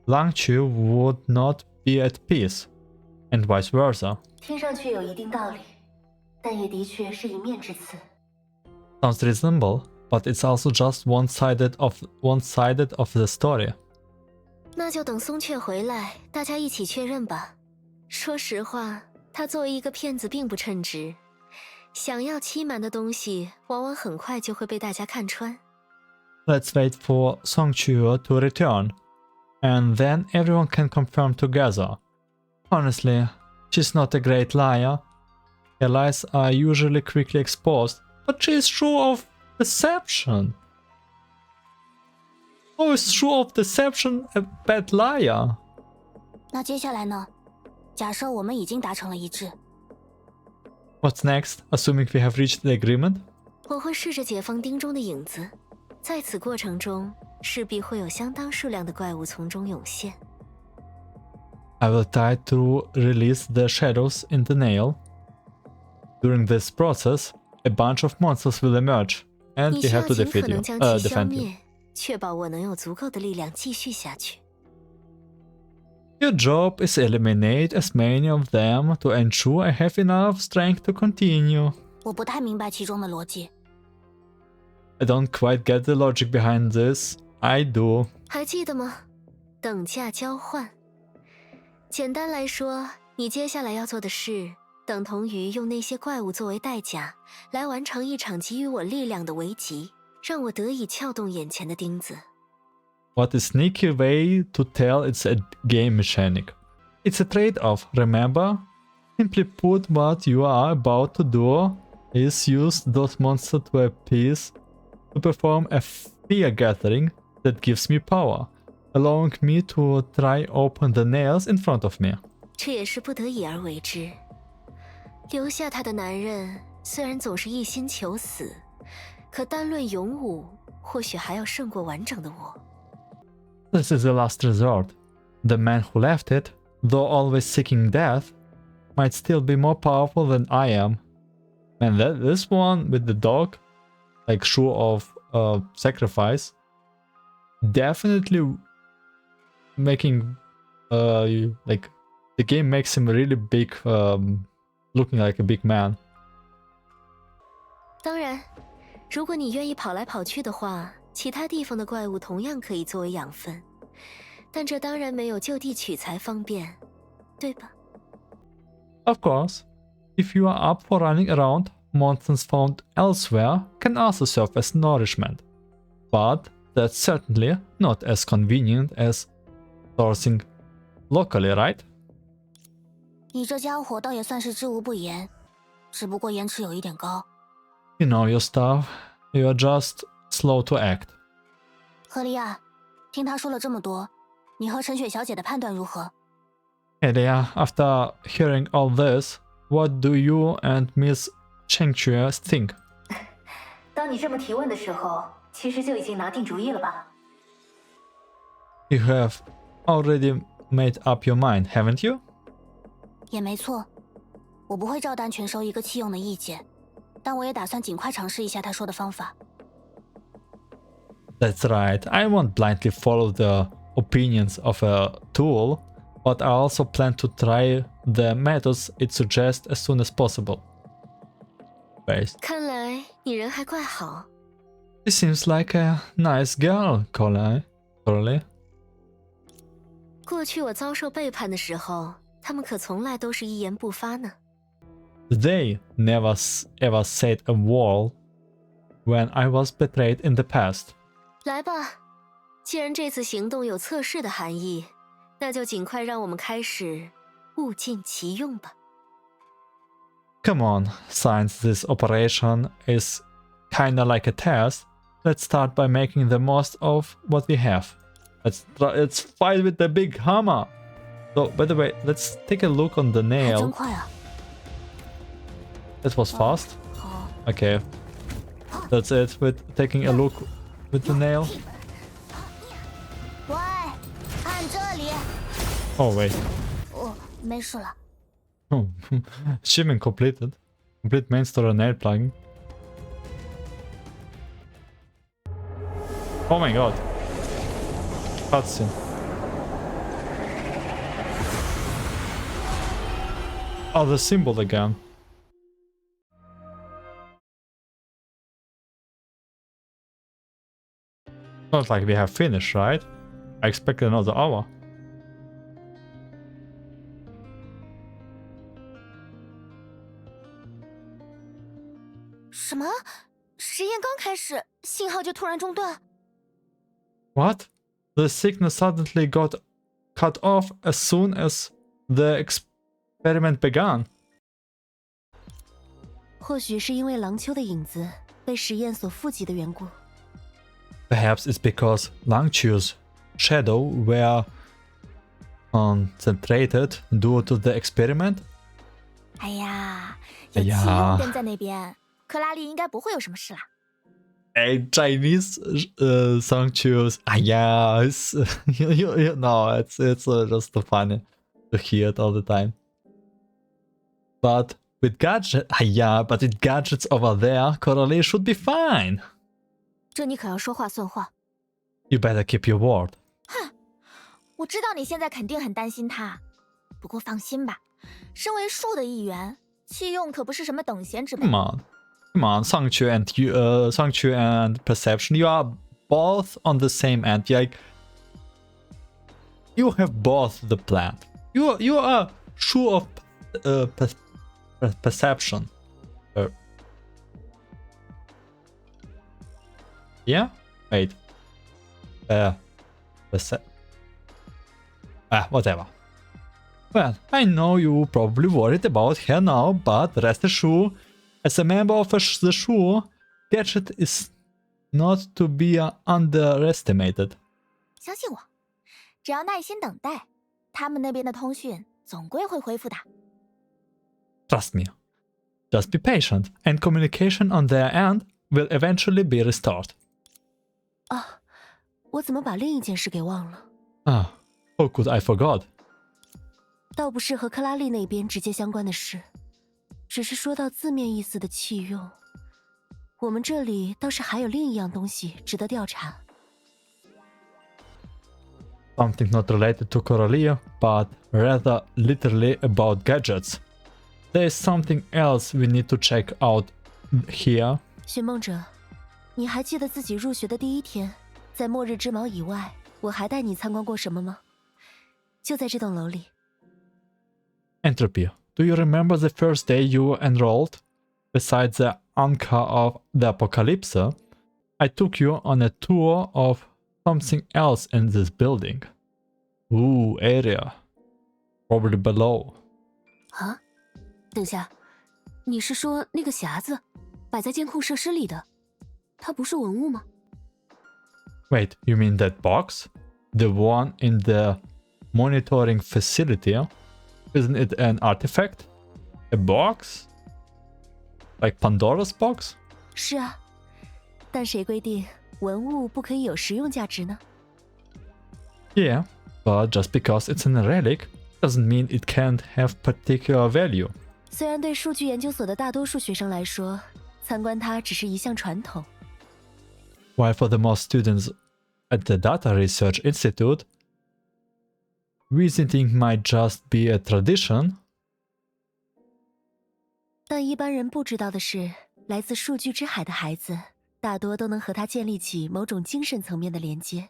Langqiu would not be at peace, and vice versa. 听上去有一定道理，但也的确是一面之词。 Sounds reasonable, but it's also just one-sided of the story. 那就等松雀回来，大家一起确认吧。说实话，他作为一个骗子并不称职，想要欺瞒的东西，往往很快就会被大家看穿。 Let's wait for Langqiu to return, and then everyone can confirm together. Honestly, she's not a great liar. Her lies are usually quickly exposed, but she's Shue of Deception. How is Shue of Deception a bad liar? 那接下来呢？假设我们已经达成了一致， What's next, assuming we have reached the agreement? 我会试着解放钉中的影子，在此过程中，势必会有相当数量的怪物从中涌现。I will try to release the shadows in the nail. During this process, a bunch of monsters will emerge, and 你 we 需 have 要 to 尽 defeat 可 you. 能将其消 Defend you. 灭，确保我能有足够的力量继续下去。Your job is eliminate as many of them to ensure I have enough strength to continue. 我不太明白其中的逻辑。I don't quite get the logic behind this. I do. 还记得吗？等价交换。简单来说，你接下来要做的事，等同于用那些怪物作为代价，来完成一场给予我力量的围棋，让我得以撬动眼前的钉子。What a sneaky way to tell it's a game mechanic. It's a trade-off, remember? Simply put, what you are about to do is use those monsters to appease, to perform a fear gathering that gives me power, allowing me to try open the nails in front of me. 这也是不得已而为之。留下他的男人虽然总是一心求死，可单论勇武，或许还要胜过完整的我。This is the last resort. The man who left it, though always seeking death, might still be more powerful than I am. And this one with the dog, like Shue of Sacrifice, definitely making like the game makes him really big, looking like a big man. 当然，如果你愿意跑来跑去的话，其他地方的怪物同样可以作为养分，但这当然没有就地取材方便，对吧？ Of course, if you are up for running around, monsters found elsewhere can also serve as nourishment. But that's certainly not as convenient as sourcing locally, right? 你这家伙倒也算是知无不言，只不过延迟有一点高。You know your stuff. You're just slow to act. 赫利亚，听他说了这么多，你和陈雪小姐的判断如何？ Elia, after hearing all this, what do you and Miss Chengque think? 当你这么提问的时候，其实就已经拿定主意了吧？ You have already made up your mind, haven't you? 也没错，我不会照单全收一个弃用的意见，但我也打算尽快尝试一下他说的方法。That's right. I won't blindly follow the opinions of a tool, but I also plan to try the methods it suggests as soon as possible. Based. 看来你人还怪好。 She seems like a nice girl, Coralie. 过去我遭受背叛的时候，他们可从来都是一言不发呢。 They never ever said a word when I was betrayed in the past. 来吧，既然这次行动有测试的含义，那就尽快让我们开始物尽其用吧。 Come on, since this operation is kinda like a test, let's start by making the most of what we have. Let's fight with the big hammer. So, by the way, let's take a look on the 还真 nail. 快啊！ That was fast. 好， Okay. That's it with taking a look with the nail. 喂，按这里。 Oh, wait. 哦，没事了。 Oh, achievement completed. Complete main story nail plugin. Oh my god. Cutscene. Oh, the symbol again. Not like we have finished, right? I expect another hour. 什么？实验刚开始，信号就突然中断？ What? The signal suddenly got cut off as soon as the experiment began. 或许是因为狼丘的影子被实验所附及的缘故。 Perhaps it's because Langqiu's shadow were concentrated due to the experiment. 哎呀，哎呀有奇用跟在那边，克拉丽应该不会有什么事啦。a Chinese Langqiu. Yeah, it's, you know, it's just funny to hear it all the time. But with but with gadgets over there, Coralie should be fine. 这你可要说话算话。 You better keep your word. 我知道你现在肯定很担心他，不过放心吧，身为树的一员，器用可不是什么等闲之辈。Come on, Sangchu and Perception, you are both on the same end. Like, you have both the plant. You are Shue of Perception. Yeah? Wait. Whatever. Well, I know you probably worried about her now, but rest assured, as a member of the Shue, gadget is not to be underestimated. 相信我，只要耐心等待，他们那边的通讯总归会恢复的。 Trust me. Just be patient, and communication on their end will eventually be restored. 啊，我怎么把另一件事给忘了？ How could I forgot? 倒不是和克拉丽那边直接相关的事，只是说到字面意思的器用，我们这里倒是还有另一样东西值得调查。 Something not related to Coralie, but rather literally about gadgets. There is something else we need to check out here. 寻梦者，你还记得自己入学的第一天，在末日之矛以外，我还带你参观过什么吗？就在这栋楼里。 Entropy. Do you remember the first day you enrolled? Besides the Honkai of the Apocalypse, I took you on a tour of something else in this building. Ooh, area. Probably below. 啊，等下，你是说那个匣子摆在监控设施里的？它不是文物吗？ Wait, you mean that box? The one in the monitoring facility? Isn't it an artifact? A box? Like Pandora's box? 是啊，但谁规定文物不可以有实用价值呢？ Yeah, but just because it's an relic doesn't mean it can't have particular value. 虽然对数据研究所的大多数学生来说，参观它只是一项传统。 While for the most students at the Data Research Institute, visiting might just be a tradition. 但一般人不知道的是，来自数据之海的孩子，大多都能和它建立起某种精神层面的连接。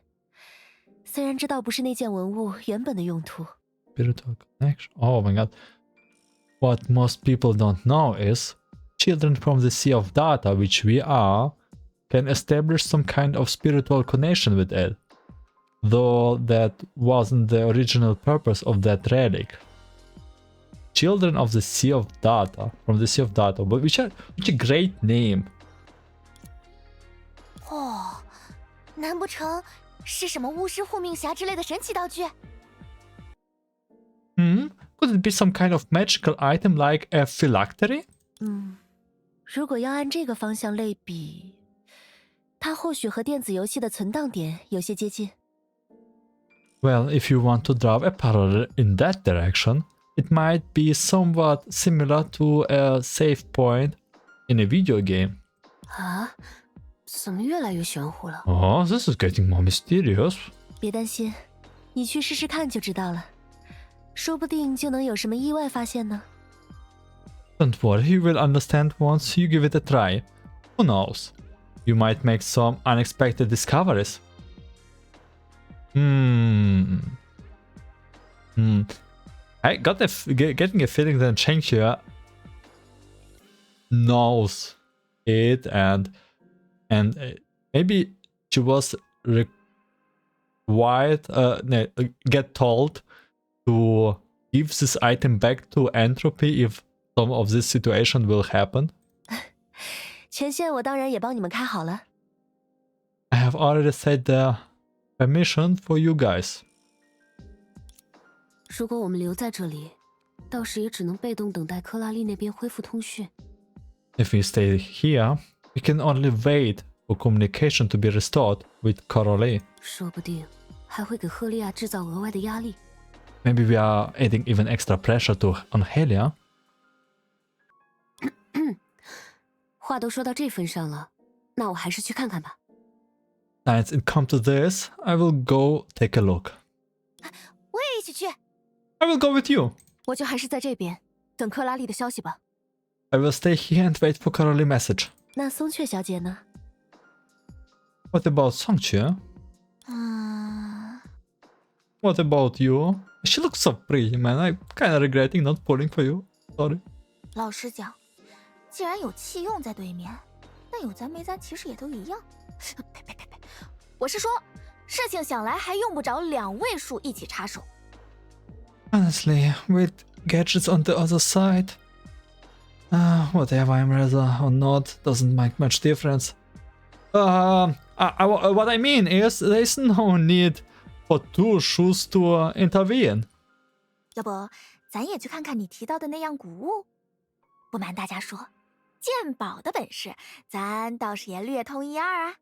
虽然这倒不是那件文物原本的用途。 Spiritual connection. Oh my god. What most people don't know is children from the Sea of Data, which we are, can establish some kind of spiritual connection with it. Though that wasn't the original purpose of that relic. Children of the Sea of Data, from the Sea of Data, but which a great name. 哦，难不成是什么巫师护命匣之类的神奇道具？ Could it be some kind of magical item like a phylactery? 如果要按这个方向类比，它或许和电子游戏的存档点有些接近。 Well, if you want to draw a parallel in that direction, it might be somewhat similar to a save point in a video game. 啊，怎么越来越玄乎了？ Oh, this is getting more mysterious. 别担心，你去试试看就知道了，说不定就能有什么意外发现呢。 Don't worry, you will understand once you give it a try. Who knows? You might make some unexpected discoveries. I got getting a feeling that Chengxue knows it, and maybe she was required get told to give this item back to Entropy if some of this situation will happen. 权限我当然也帮你们开好了。 I have already set the permission for you guys. 如果我们留在这里，到时也只能被动等待克拉丽那边恢复通讯。 If we stay here, we can only wait for communication to be restored with Coralie. 说不定还会给赫利亚制造额外的压力。 Maybe we are adding even extra pressure on Helia. 话都说到这份上了，那我还是去看看吧。 Since it come to this, I will go take a look. 我也一起去。 I will go with you. 我就还是在这边等克拉丽的消息吧。 I will stay here and wait for Coralie message. 那松雀小姐呢？ What about Langqiu? 嗯， What about you? She looks so pretty, man. I'm kinda regretting not pulling for you. Sorry. 老实讲，既然有弃用在对面，那有咱没咱其实也都一样。呸！我是说，事情想来还用不着2位数一起插手。 Honestly, with gadgets on the other side, whatever I'm rather or not doesn't make much difference. What I mean is there's no need for 2 shoes to intervene. 要不，咱也去看看你提到的那样古物。不瞒大家说，鉴宝的本事，咱倒是也略通1、2啊。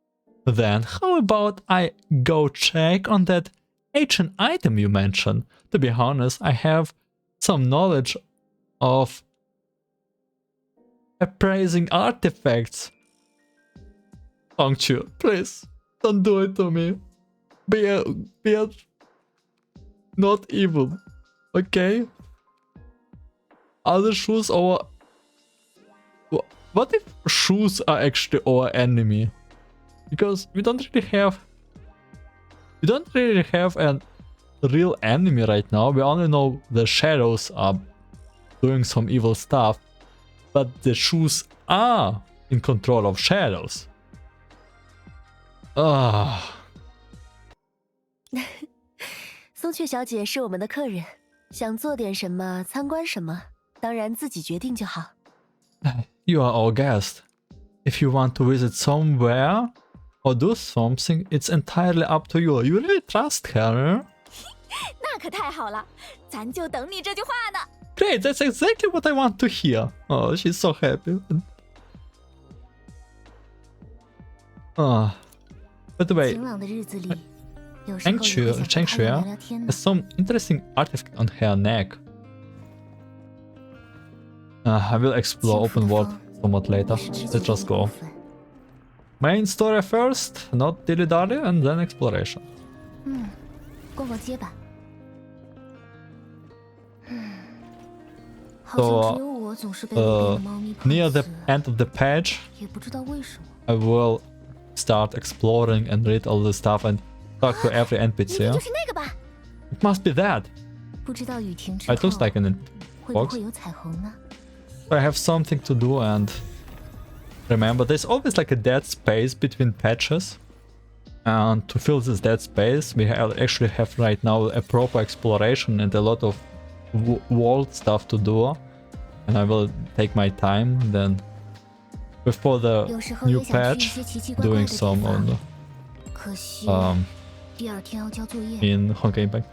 Then how about I go check on that ancient item you mentioned? To be honest, I have some knowledge of appraising artifacts. Langqiu, please, don't do it to me. Be not evil, okay? Other shoes or... What if shoes are actually our enemy? Because we don't really have a real enemy right now. We only know the shadows are doing some evil stuff, but the shoes are in control of shadows. 松雀小姐是我们的客人，想做点什么、参观什么，当然自己决定就好。You are our guest. If you want to visit somewhere or do something, it's entirely up to you. You really trust her? 那可太好了，咱就等你这句话呢。 Great, that's exactly what I want to hear. Oh, she's so happy. By the way, 晴朗的日子里，有时候 Langqiu 也会想和他聊聊天呢。 has some interesting artifact on her neck. I will explore open world somewhat later. Let's just go. Main story first, not dilly-dally, and then exploration. 逛逛街吧。好 So, 像只有我总是被路边的猫咪碰 near the 死， end of the page, 也不知道为什么。 I will start exploring and read all the stuff and talk to every 一定 NPC. 就是那个吧？ It must be that. 不知道雨停之 It looks 后 like an 会不 box. 会有彩虹呢？ So I have something to do, and remember, there's always like a dead space between patches. And to fill this dead space, we actually have right now a proper exploration and a lot of world stuff to do. And I will take my time then before the 有时候也 new 想去一 patch 些奇奇怪怪 doing 的地 some 方 on 可惜 um 第2天要交作业。 in Honkai Impact.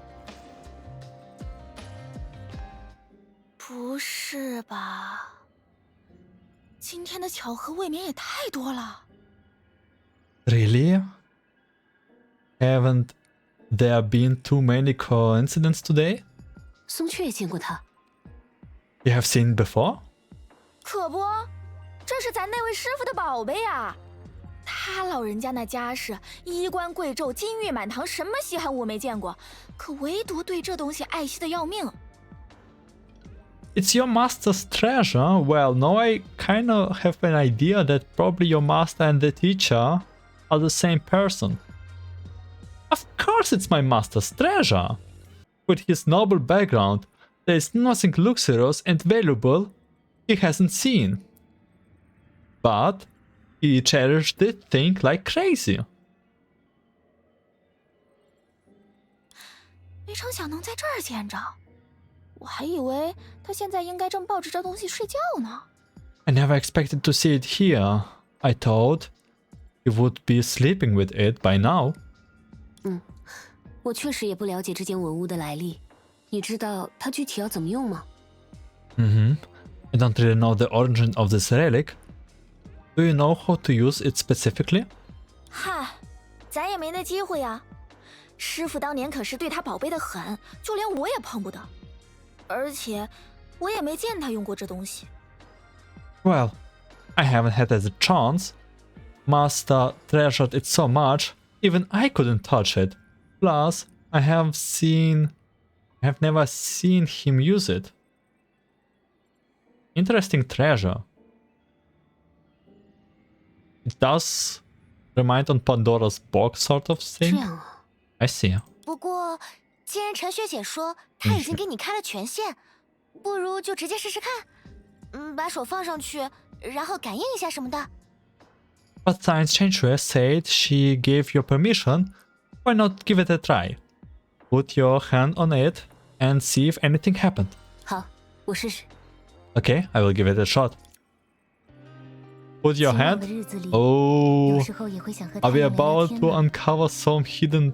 不是吧？今天的巧合未免也太多了。 Really? Haven't there been too many coincidences today? 松雀也见过他， You have seen before? 可不，这是咱那位师傅的宝贝呀。他老人家那家世，衣冠贵胄，金玉满堂，什么稀罕物没见过，可唯独对这东西爱惜的要命。 It's your master's treasure? Well, now I kinda have an idea that probably your master and the teacher are the same person. Of course it's my master's treasure! With his noble background, there is nothing luxurious and valuable he hasn't seen. But he cherished the thing like crazy. 没成想能在这儿见着，我还以为他现在应该正抱着这东西睡觉呢。 I never expected to see it here. I thought you would be sleeping with it by now. 我确实也不了解这件文物的来历。你知道它具体要怎么用吗？ I don't really know the origin of this relic. Do you know how to use it specifically? 咱也没那机会呀。师傅当年可是对他宝贝的很，就连我也碰不得。而且，我也没见他用过这东西。Well, I haven't had the chance. Master treasured it so much, even I couldn't touch it. Plus, I have never seen him use it. Interesting treasure. It does remind on Pandora's box sort of 这 thing. 样啊。 I see. 不过，既然陈学姐说她已经给你开了权限，不如就直接试试看。把手放上去，然后感应一下什么的。 But since Shue said she gave you permission, why not give it a try? Put your hand on it and see if anything happened. 好，我试试。 Okay, I will give it a shot. Put your 晴朗的 hand. 日子里，有 Oh, 时候也会想和 are 太 we 阳聊聊 about 天 to 呢。 uncover some hidden?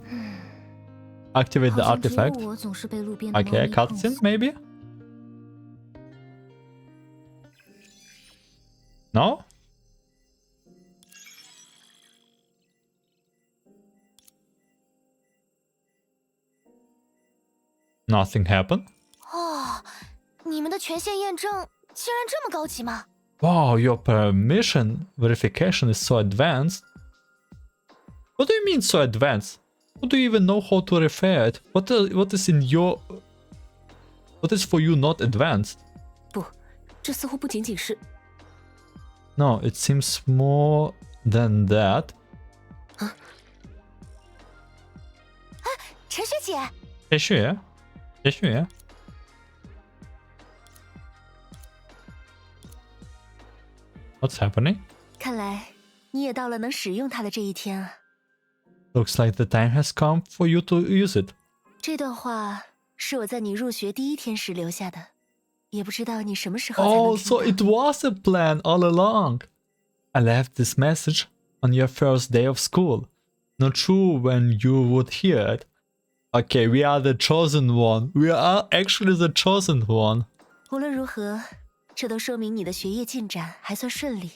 Activate 好 the 像只有 artifact. 我总是被路边的猫 Okay, 咪碰 cutscene 死。 maybe? No? Nothing happened. 哦，你们的权限验证竟然这么高级吗？ Wow, your permission verification is so advanced. What do you mean so advanced? How do you even know how to refer it? What is for you not advanced? 不，这似乎不仅仅是 No, it seems more than that. 陈学姐，也许. What's happening? 看来你也到了能使用它的这一天啊。 Looks like the time has come for you to use it. 这段话是我在你入学第一天时留下的，也不知道你什么时候才 Oh, 能 so 听 it 到。 was a plan all along. I left this message on your first day of school. Not sure when you would hear it. Okay, we are the chosen one. We are actually the chosen one. 无论如何，这都说明你的学业进展还算顺利，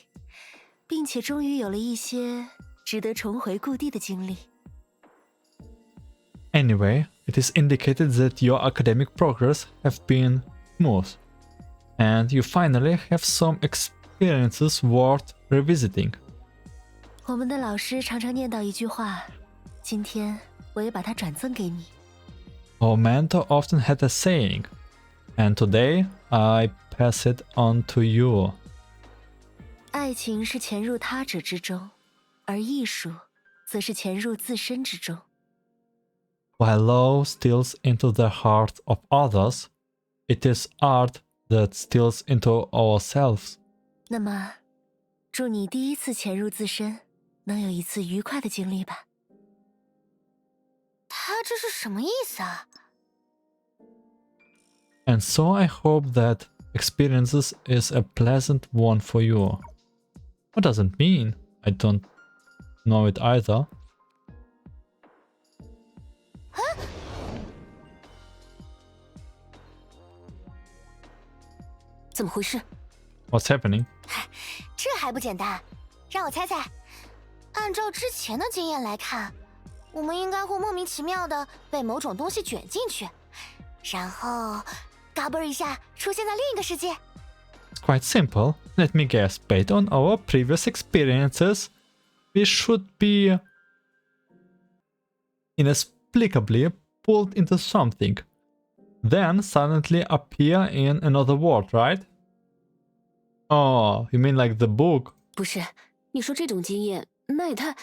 并且终于有了一些值得重回故地的经历。 Anyway, it is indicated that your academic progress have been smooth, and you finally have some experiences worth revisiting. 我们的老师常常念叨一句话，今天我也把它转赠给你。 Our mentor often had a saying, and today I pass it on to you. 爱情是潜入他者之中，而艺术则是潜入自身之中。 While love steals into the heart of others, it is art that steals into ourselves. 那么，祝你第一次潜入自身，能有一次愉快的经历吧。 他这是什么意思啊？ And so I hope that experiences is a pleasant one for you. What does it mean? I don't know it either. 怎么回事？ What's happening? 这还不简单？让我猜猜，按照之前的经验来看，我们应该会莫名其妙的被某种东西卷进去，然后嘎嘣一下出现在另一个世界。 It's quite simple. Let me guess. Based on our previous experiences, we should be inexplicably pulled into something, then suddenly appear in another world, right? Oh, you mean like the book? 不是，你说这种经验，那也太……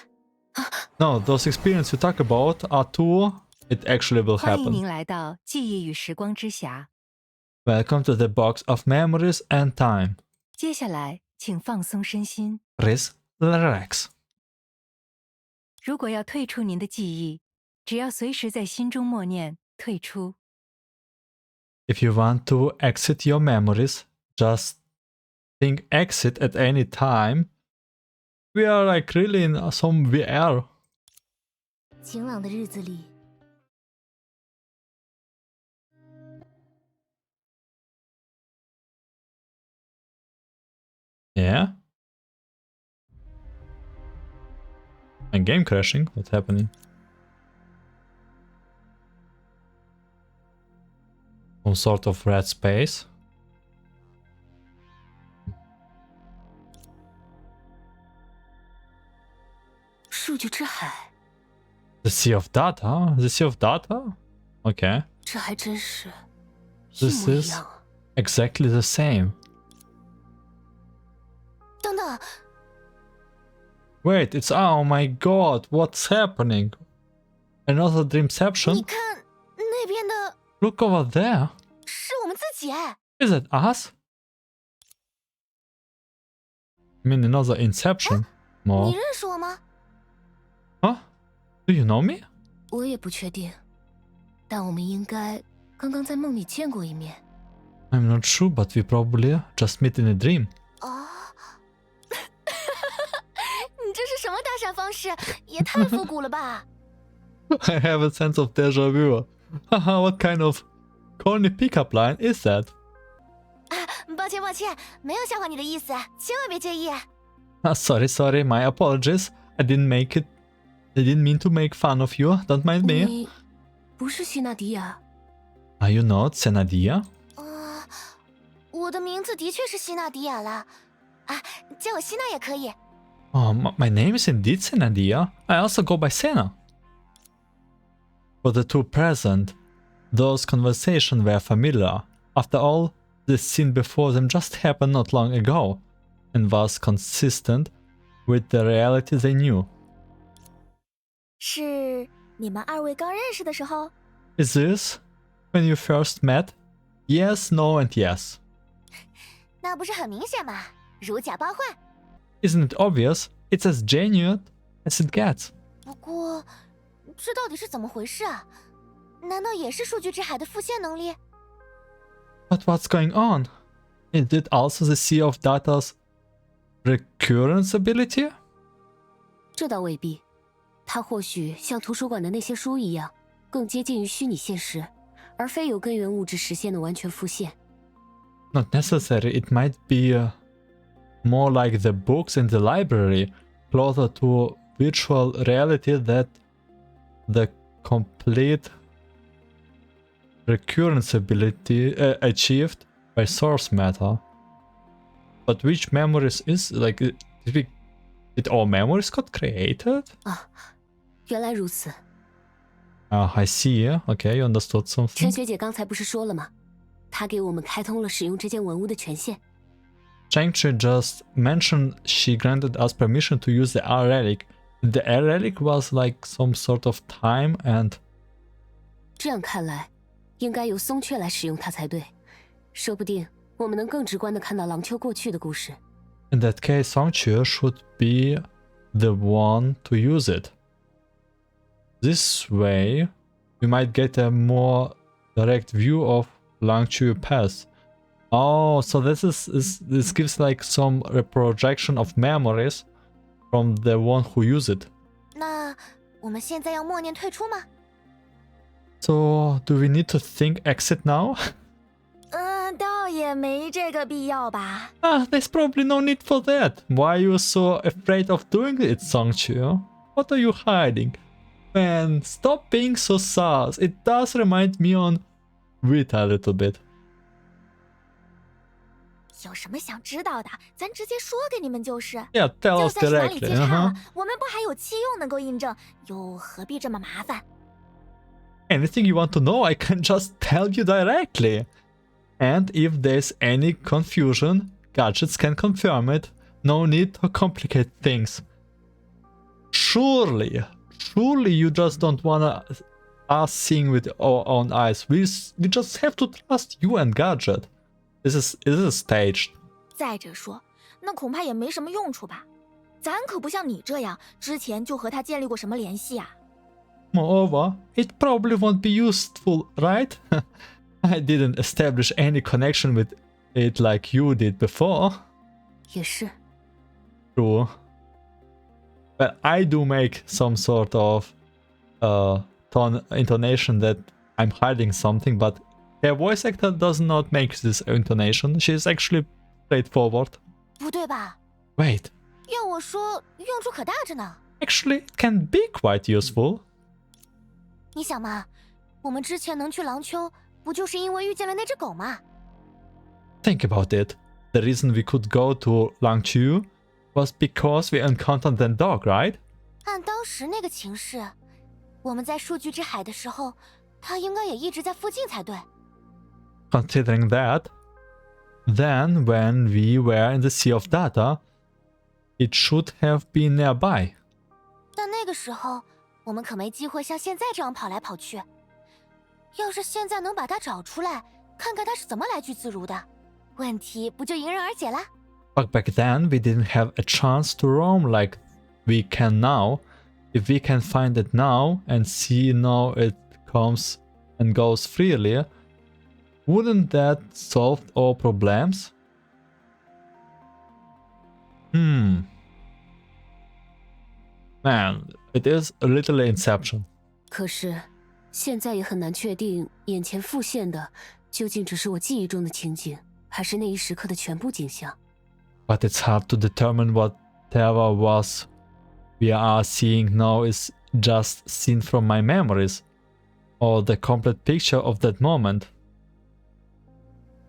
No, those experiences you talk about are too. It actually will 欢迎您 happen. 来到记忆与时光之匣。 Welcome to the box of memories and time. 接下来，请放松身心。 Please relax. 如果要退出您的记忆，只要随时在心中默念“退出 If you want to exit your memories, just think exit at any time. We are like really in some VR. 晴朗的日子里， Yeah. My game crashing? What's happening? Some sort of red space. The Sea of Data? The Sea of Data? Okay. 这还真是 This is exactly the same. 等等， Wait, it's oh my god, what's happening? Another 你 dreamception? 看那边的 Look over there. 是我们自己哎！ Is it us? I mean another inception. 你 More. 认识我吗？ Huh? Do you know me? 我也不确定，但我们应该刚刚在梦里见过一面。 I'm not sure, but we probably just met in a dream. 啊，你这是什么搭讪方式？也太复古了吧！ I have a sense of deja vu. Haha, what kind of corny pickup line is that? 抱歉抱歉，没有笑话你的意思，千万别介意。 Sorry, my apologies. I didn't mean to make fun of you. Don't mind me. 你不是希娜迪亚？ Are you not Senadia? 我的名字的确是希娜迪亚啦，啊，叫我希娜也可以。 Oh, my name is indeed Senadia. I also go by Sena. For the two present, those conversations were familiar. After all, the scene before them just happened not long ago, and was consistent with the reality they knew. 是你们二位刚认识的时候？ Is this when you first met? Yes, no, and yes. 那不是很明显吗？如假包换。 Isn't it obvious? It's as genuine as it gets. 不过，这到底是怎么回事啊？难道也是数据之海的复现能力？ But what's going on? Is it also the Sea of Data's recurrence ability? 这倒未必，它或许像图书馆的那些书一样，更接近于虚拟现实，而非由根源物质实现的完全复现。 Not necessary. It might be more like the books in the library, closer to virtual reality that the complete recurrence ability achieved by source matter. But which memories is like did all memories got created? 啊，原来如此。 I see. Okay, you understood 陈 something. 学姐刚才不是说了吗？她给我们开通了使用这件文物的权限。 Langqiu just mentioned she granted us permission to use the R relic. The R relic was like some sort of time and 这样看来，应该由松雀来使用它才对。说不定我们能更直观地看到廊丘过去的故事。 in that case Langqiu should be the one to use it. This way we might get a more direct view of Langqiu past. Oh, so this gives like some projection of memories from the one who use it. 那我们现在要默念退出吗？ So do we need to think exit now? 倒也没这个必要吧。 There's probably no need for that. Why are you so afraid of doing it, Langqiu? What are you hiding? Man, stop being so sus. It does remind me on Vita a little bit. 有什么想知道的，咱直接说给你们就是。 Yeah, tell 就 us 算是哪里 directly. 记差了，我们不还有器用能够印证，又何必这么麻烦？ Anything you want to know, I can just tell you directly. And if there's any confusion, gadgets can confirm it. No need to complicate things. Surely you just don't wanna us seeing with our own eyes. We just have to trust you and gadget. This is staged. 再者说，那恐怕也没什么用处吧？咱可不像你这样，之前就和他建立过什么联系啊。 Moreover, it probably won't be useful, right? I didn't establish any connection with it like you did before. 也是， True. But I do make some sort of tone intonation that I'm hiding something, but her voice actor does not make this intonation. She's actually straightforward. 不对吧？ Wait, 要我说，用处可大着呢。actually it can be quite useful. 你想嘛，我们之前能去廊丘，不就是因为遇见了那只狗吗？ Think about it. The reason we could go to Langqiu was because we encountered that dog, right? 按当时那个情势，我们在数据之海的时候，它应该也一直在附近才对。 Considering that, then when we were in the Sea of Data, it should have been nearby. 但那个时候，我们可没机会像现在这样跑来跑去。要是现在能把它找出来，看看它是怎么来去自如的，问题不就迎刃而解啦？ But back then, we didn't have a chance to roam like we can now. If we can find it now and see now it comes and goes freely, wouldn't that solve all problems? Man, it is literally Inception. 可是，现在也很难确定眼前复现的究竟只是我记忆中的情景，还是那一时刻的全部景象。But it's hard to determine whatever was we are seeing now is just seen from my memories, or the complete picture of that moment.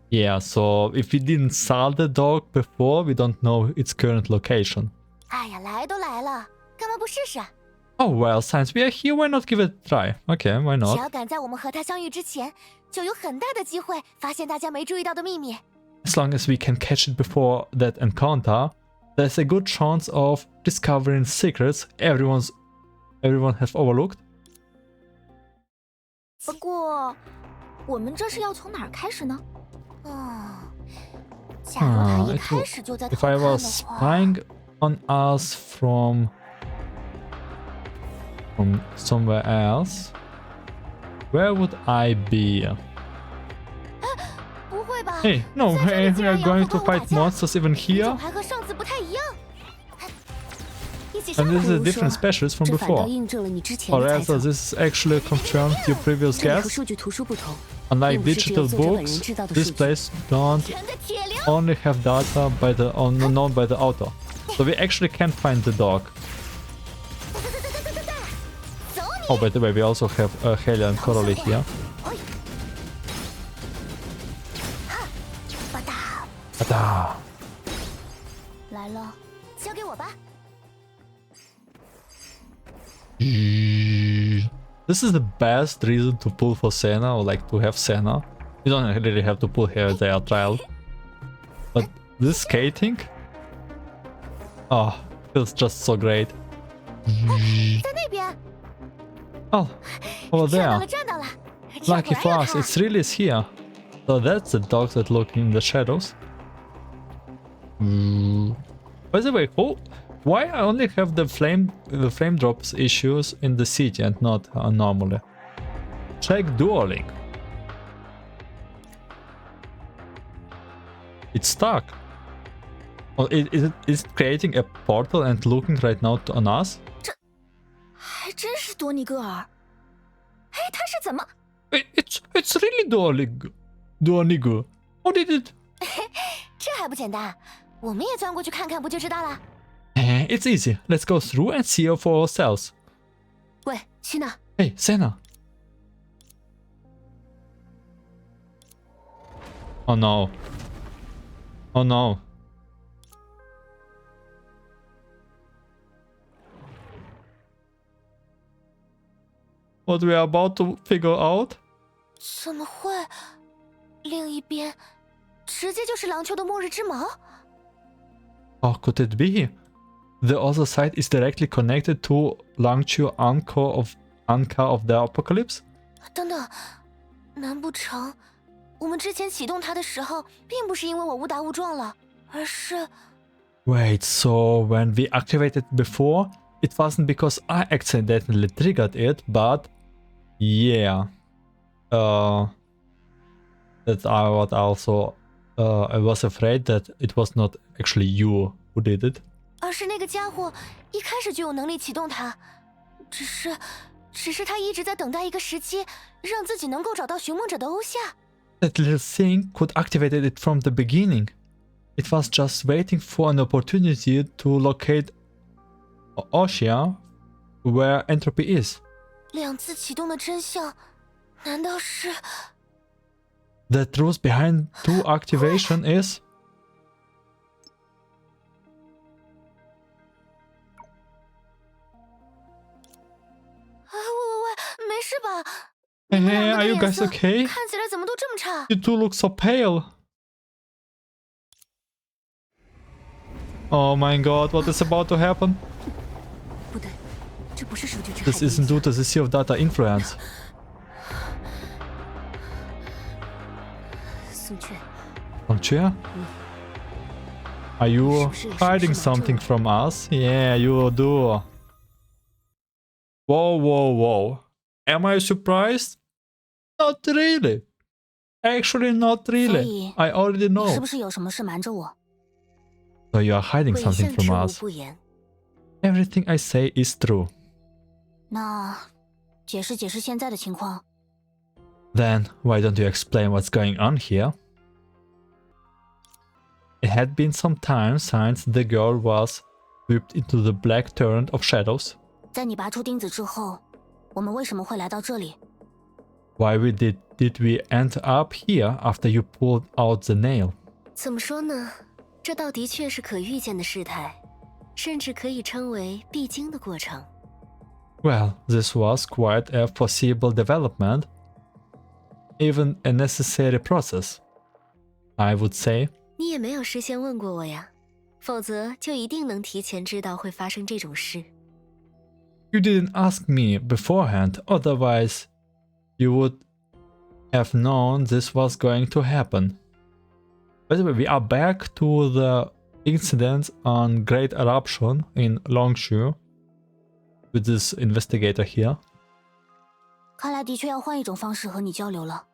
Yeah, so if we didn't saw the dog before, we don't know its current location. 哎呀，来都来了，干嘛不试试啊？ Oh well, since we are here, why not give it a try? Okay, why 只 not? 要赶在我们和它相遇之前，就有很大的机会发现大家没注意到的秘密。 As long as we can catch it before that encounter, there's a good chance of discovering secrets everyone have overlooked. 不过，我们这是要从哪儿开始呢？假如他一开始就在偷 If I 看的 was 话， spying on us from somewhere else, where would I be? 不会吧 Hey, no 在这 way, 里竟 we 然 are 也要 going 和 to 动物打 fight 架 monsters even 品 here? 种还和上次不太一样。一起上 And 吧 this is a different species from 这反倒 before. 印证了你之前 Or 的猜 rather, 测。 this actually confirmed your previous 这里和 guess. 数据图书不同， Unlike 并不是只有 digital 作者本人 books, 知道的 this 数据。 place don't 全的铁铃， only have data by the known by the author. So we actually can find the dog. 走你！ Oh, by the way, we also have Helia and Coralie here. 吧嗒， Ta-da! 来了，交给我吧。 This is the best reason to pull for Senna or like to have Senna. You don't really have to pull here, they are trial. But this skating, oh, feels just so great. 在那边， Oh, over 站到 there. 了，站到了。这 Lucky 果 for 然有 us, 它 it's really here. So that's the dogs that look in the shadows. By the way, why I only have the frame drops issues in the city and not normally? Check dueling. It's stuck. Oh, is it creating a portal and looking right now on us? 还真是多尼戈尔。哎，他是怎么？ It's really dueling. Duolingo. How did it? 这还不简单，我们也钻过去看看，不就知道了？ It's easy. Let's go through and see it for ourselves. 喂，希娜， Hey, Senna. Oh no. Oh no. What we are about to figure out? 怎么会？另一边，直接就是廊丘的末日之矛。 How could it be? The other side is directly connected to Langqiu Anka of the Apocalypse? 等等，难不成我们之前启动它的时候，并不是因为我误打误撞了，而是 Wait, so when we activated before, it wasn't because I accidentally triggered it, but yeah. That I was also I was afraid that it was not actually you who did it. 而是那个家伙一开始就有能力启动它，只是他一直在等待一个时机，让自己能够找到寻梦者的欧夏。 That little thing could activate it from the beginning. It was just waiting for an opportunity to locate Oxia, where entropy is. 两次启动的真相，难道是？ The truth behind 2 activation is... 喂，没事吧？ Hey, 你们 hey, 两个 are 的 you 脸 guys 色 okay? 看起来怎么都这么差？ You two look so pale. Oh my god, what is about to happen? 不对，这不是数据之海 This 的 isn't 影 due 响 to the Sea of Data influence. 苏雀， Langqiu? Are you 是不是有什么 hiding 事瞒着 something 我？ from us? Yeah, you do. Whoa, whoa, whoa. Am I surprised? Not really. Actually, not really. 以 I already 你是 know. 不是有什么事瞒着我？ So you are hiding 我一 something 向 from 知无 us. 不言。 Everything I say is true. 那解释解释现在的情况。 Then why don't you explain what's going on here? It had been some time since the girl was whipped into the black torrent of shadows. 在你拔出钉子之后，我们为什么会来到这里？ Why did we end up here after you pulled out the nail? 怎么说呢？这倒的确是可预见的事态，甚至可以称为必经的过程。 Well, this was quite a foreseeable development, even a necessary process, I would say. 你也没有事先问过我呀，否则就一定能提前知道会发生这种事。 You didn't ask me beforehand, otherwise you would have known this was going to happen. By the way, we are back to the incident on Great Eruption in Langqiu with this investigator here. 看来的确要换一种方式和你交流了。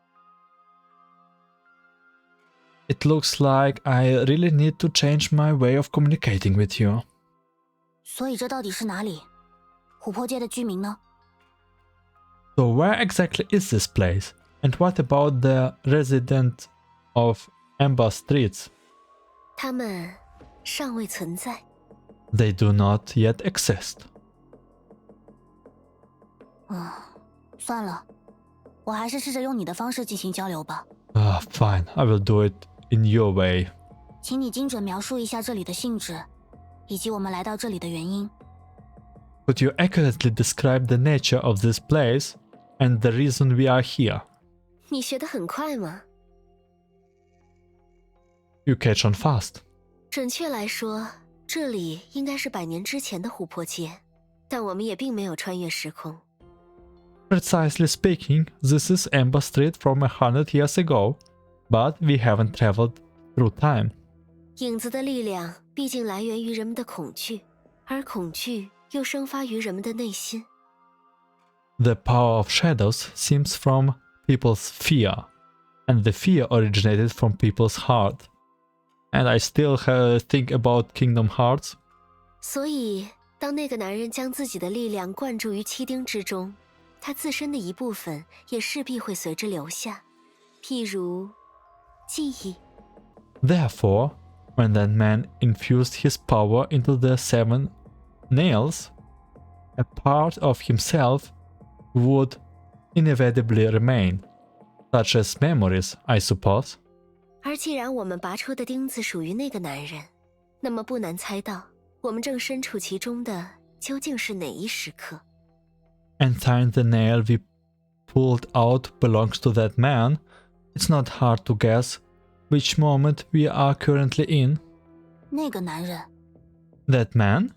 It looks like I really need to change my way of communicating with you. 所以这到底是哪里？琥珀街的居民呢？ So where exactly is this place? And what about the resident of Amber Streets? 他们尚未存在。 They do not yet exist. 算了，我还是试着用你的方式进行交流吧。 Fine, I will do it in your way. 请你精准描述一下这里的性质，以及我们来到这里的原因。 Could you accurately describe the nature of this place and the reason we are here? 你学得很快吗？ You catch on fast. 准确来说，这里应该是100年之前的琥珀街，但我们也并没有穿越时空。 Precisely speaking, this is Amber Street from 100 years ago, but we haven't traveled through time. 影子的力量毕竟来源于人们的恐惧，而恐惧又生发于人们的内心。 The power of shadows seems from people's fear, and the fear originated from people's heart. And I still think about Kingdom Hearts. 所以，当那个男人将自己的力量灌注于七丁之中，他自身的一部分也势必会随之流下，譬如记忆。 Therefore, when that man infused his power into the 7 nails, a part of himself would inevitably remain, such as memories, I suppose. 而既然我们拔出的钉子属于那个男人，那么不难猜到，我们正身处其中的究竟是哪一时刻。 And since the nail we pulled out belongs to that man, it's not hard to guess which moment we are currently in. 那个男人， That man?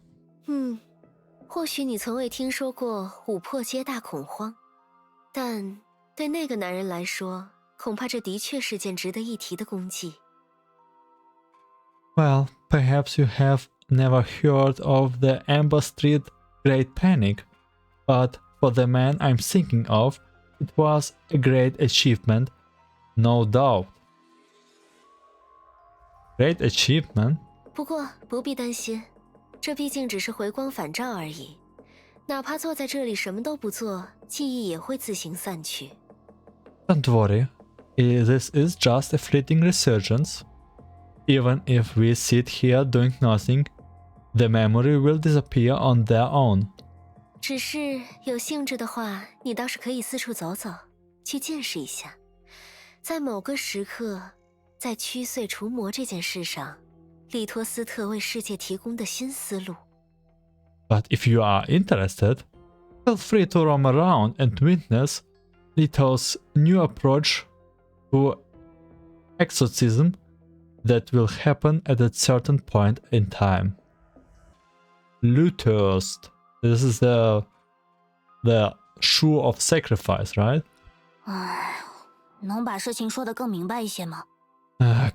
或许你从未听说过琥珀街大恐慌，但对那个男人来说，恐怕这的确是件值得一提的功绩。 Well, perhaps you have never heard of the Amber Street Great Panic, but for the man I'm thinking of, it was a great achievement, no doubt. Great achievement? 不过不必担心，这毕竟只是回光返照而已。哪怕坐在这里什么都不做，记忆也会自行散去。 Don't worry, this is just a fleeting resurgence. Even if we sit here doing nothing, the memory will disappear on their own. 只是有兴致的话，你倒是可以四处走走，去见识一下，在某个时刻，在驱碎除魔这件事上，利托斯特为世界提供的新思路。But if you are interested, feel free to roam around and witness Lito's new approach to exorcism that will happen at a certain point in time. Luther's. This is the Shue of Sacrifice, right? 唉，能把事情说得更明白一些吗？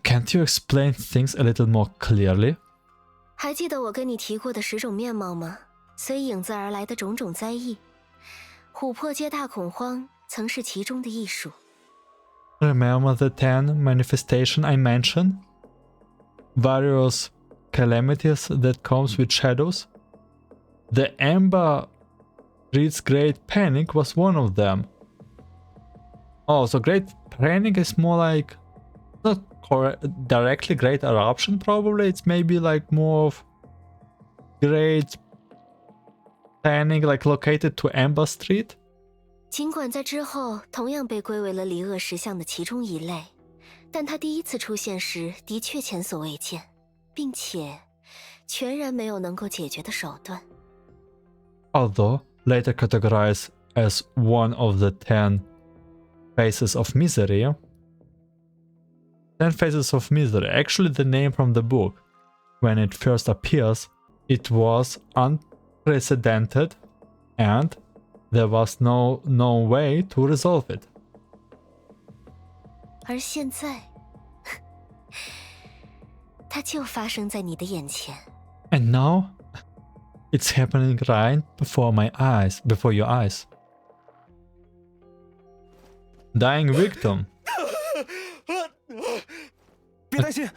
Can't you explain things a little more clearly? 还记得我跟你提过的10种面貌吗？随影子而来的种种灾异，琥珀街大恐慌曾是其中的一属。Remember the 10 manifestations I mentioned? Various calamities that comes with shadows? The Amber Reed's Great Panic was one of them. Oh, so Great Panic is more like not directly Great Eruption, probably. It's maybe like more of Great Panic, like located to Amber Street. 尽管在之后同样被归为了离恶石像的其中一类，但它第一次出现时的确前所未见，并且全然没有能够解决的手段。Although later categorized as one of the 10 Faces of Misery. 10 Faces of Misery, actually the name from the book. When it first appears, it was unprecedented and there was no way to resolve it. 而现在，它就发生在你的眼前。 And now, it's happening right before my eyes, before your eyes. Dying victim. 别担心，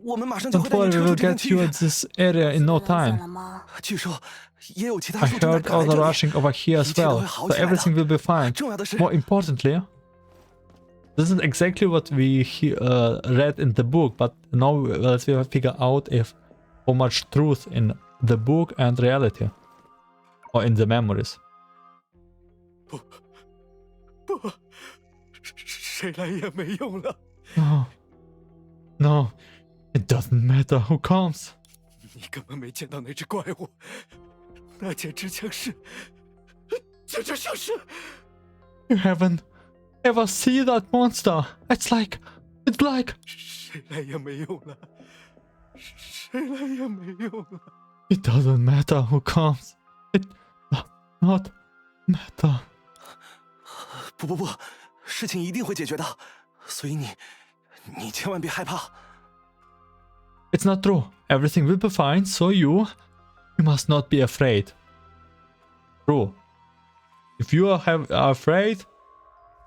我们马上就 Don't 会带 worry, 你 we 撤 will 出这片 get 区 you 域 at。this area in no 死 time. 了吗？据说也有其他 I 树正在 heard 赶 all 来 the 这里， rushing over here as 一切都 well, 会好 so 起来的。 everything will be fine. 重要的是， More importantly, this is exactly what we read in the book, but now let's figure out if how much truth in the book and reality, or in the memories. 不，谁来也没用了。 No, it doesn't matter who comes. 你根本没见到那只怪物，那简直像是，简直像是。 You haven't ever seen that monster. It's like 谁来也没用了，谁来也没用了。 it doesn't matter who comes. It does not matter. 不，事情一定会解决的，所以你千万别害怕。 It's not true. Everything will be fine, so you must not be afraid. True. If you are afraid,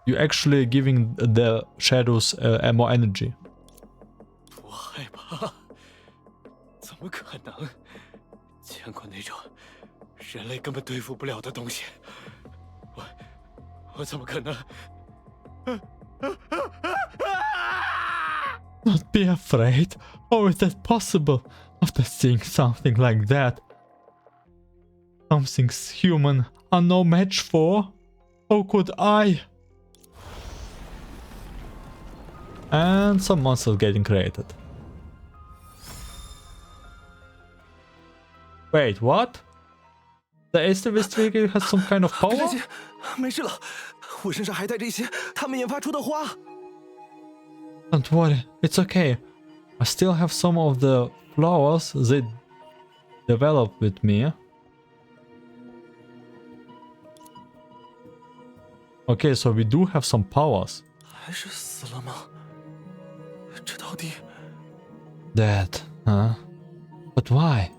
you're actually giving the shadows more energy. 我害怕，怎么可能？见过那种人类根本对付不了的东西，我怎么可能Not be afraid? How is that possible? After seeing something like that? Something human are no match for? How could I? And some monsters getting created. Wait, what? The Aetherist vehicle has some kind of 别 power? 担心，没事了，我身上还带着一些他们研发出的花。 Don't worry, it's okay. I still have some of the flowers they developed with me. Okay, so we do have some powers. 还是死了吗？这到底 Dead, huh? But why?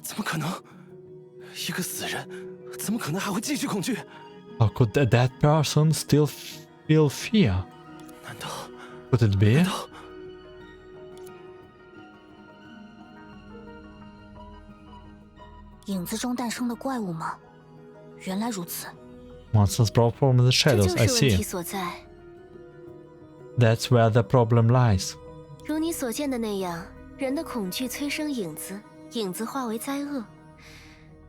怎么可能？一个死人，怎么可能还会继续恐惧？ How could a dead person still feel fear? 难道 Could it be? 难道影子中诞生的怪物吗？原来如此。 Monsters brought from the 这 shadows, 就 I 是问题 see. 所在。 That's where the problem lies. 如你所见的那样，人的恐惧催生影子，影子化为灾厄。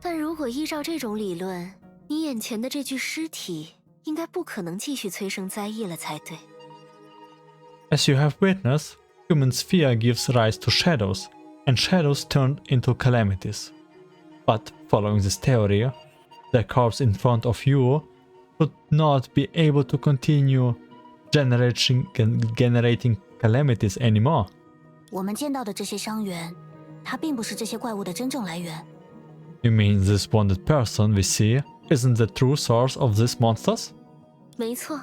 但如果依照这种理论，你眼前的这具尸体应该不可能继续催生灾异了才对。As you have witnessed, humans' fear gives rise to shadows, and shadows turned into calamities. But following this theory, the corpse in front of you would not be able to continue generating calamities anymore. 我们见到的这些伤源，它并不是这些怪物的真正来源。You mean this wounded person we see isn't the true source of these monsters? 没错，